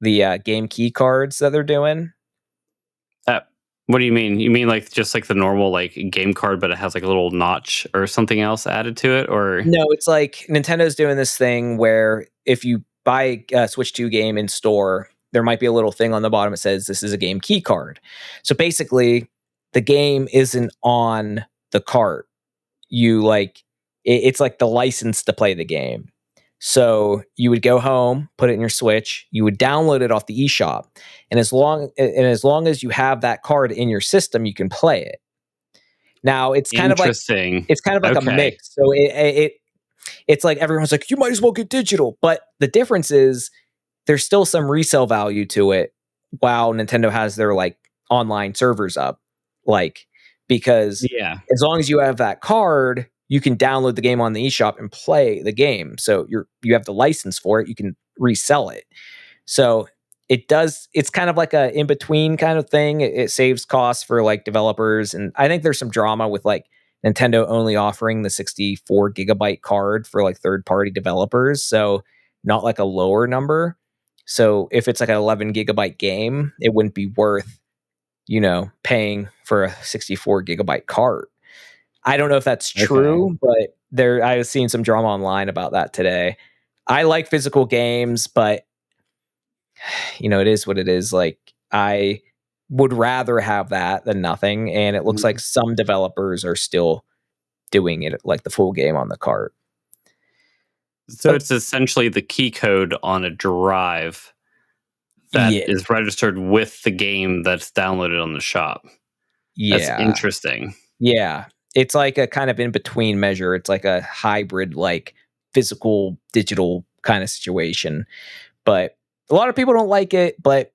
the game key cards that they're doing. What do you mean? You mean like just like the normal like game card, but it has like a little notch or something else added to it? Or no, it's like Nintendo's doing this thing where if you buy a Switch 2 game in store, there might be a little thing on the bottom that says this is a game key card. So basically, the game isn't on the cart. It's like the license to play the game. So you would go home, put it in your Switch, you would download it off the eShop, and as long as you have that card in your system, you can play it. Now it's kind of like a mix. So it's like everyone's like, you might as well get digital, but the difference is there's still some resale value to it while Nintendo has their like online servers up, because as long as you have that card, you can download the game on the eShop and play the game. So you have the license for it. You can resell it. So it's kind of like a in-between kind of thing. It saves costs for like developers. And I think there's some drama with like Nintendo only offering the 64 gigabyte card for like third-party developers. So not like a lower number. So if it's like an 11 gigabyte game, it wouldn't be worth, paying for a 64 gigabyte card. I don't know if that's true, but I was seeing some drama online about that today. I like physical games, but it is what it is. Like, I would rather have that than nothing. And it looks like some developers are still doing it like the full game on the cart. So it's essentially the key code on a drive that is registered with the game that's downloaded on the shop. Yeah. That's interesting. Yeah. It's like a kind of in-between measure. It's like a hybrid, like physical, digital kind of situation. But a lot of people don't like it, but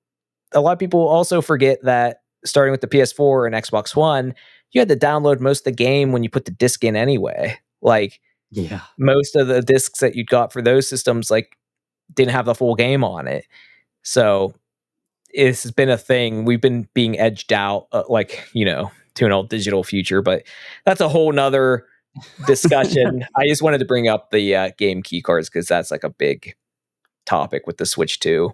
a lot of people also forget that starting with the PS4 and Xbox One, you had to download most of the game when you put the disc in anyway. Like, most of the discs that you got for those systems, like, didn't have the full game on it. So it's been a thing. We've been being edged out, to an old digital future, but that's a whole nother discussion. I just wanted to bring up the game key cards because that's like a big topic with the Switch 2.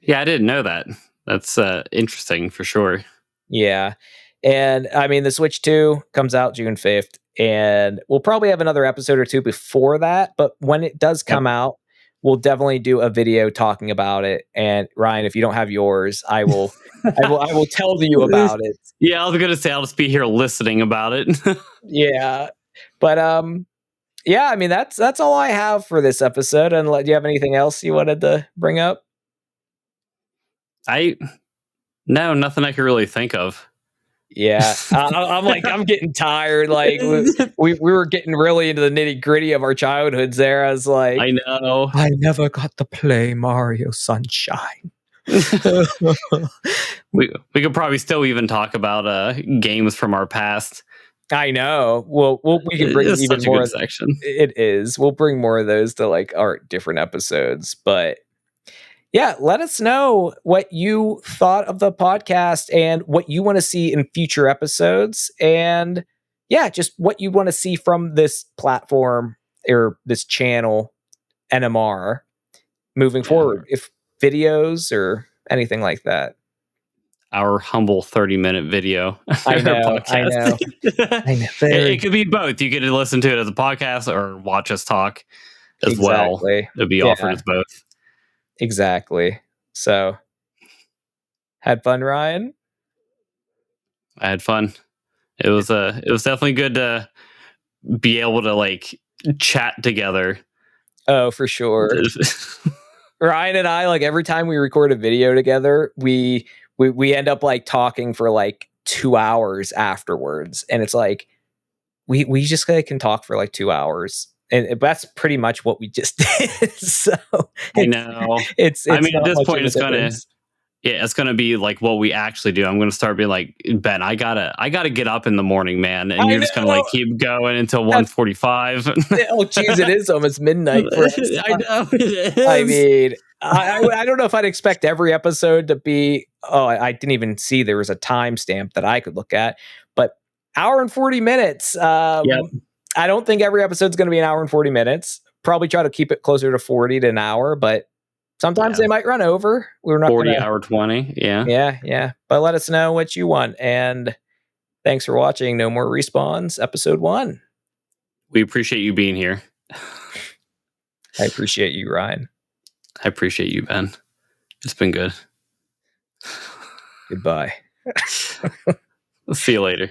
Yeah, I didn't know that. That's interesting for sure. Yeah. And I mean, the Switch 2 comes out June 5th, and we'll probably have another episode or two before that. But when it does come out, we'll definitely do a video talking about it. And Ryan, if you don't have yours, I will tell you about it. Yeah, I was gonna say I'll just be here listening about it. Yeah. But yeah, I mean that's all I have for this episode. And do you have anything else you wanted to bring up? No, nothing I could really think of. Yeah, I'm getting tired. Like we were getting really into the nitty gritty of our childhoods there. I was like, I know. I never got to play Mario Sunshine. we could probably still even talk about games from our past. I know. Well, we can bring even such a more good section. It is. We'll bring more of those to like our different episodes, but. Yeah, let us know what you thought of the podcast and what you want to see in future episodes. And yeah, just what you want to see from this platform or this channel, NMR, moving forward. If videos or anything like that. Our humble 30-minute video. I know. It could be both. You get to listen to it as a podcast or watch us talk as well. It'll be offered as both. Exactly. So, had fun, Ryan? I had fun. It was definitely good to be able to like chat together. Oh, for sure. Ryan and I, like every time we record a video together, we end up like talking for like 2 hours afterwards, and it's like we just can talk for like 2 hours. And that's pretty much what we just did. So I know. It's I mean, at this point, it's gonna be like what we actually do. I'm gonna start being like, Ben, I gotta get up in the morning, man, and you're just gonna like keep going until 1:45. Oh, geez, it is almost midnight for us. I know. It is. I mean, I don't know if I'd expect every episode to be. Oh, I didn't even see there was a timestamp that I could look at, but hour and 40 minutes. I don't think every episode's going to be an hour and 40 minutes. Probably try to keep it closer to 40 to an hour, but sometimes they might run over. We're not 40 hour 20. Yeah. Yeah. But let us know what you want. And thanks for watching No More Respawns, episode 1. We appreciate you being here. I appreciate you, Ryan. I appreciate you, Ben. It's been good. Goodbye. See you later.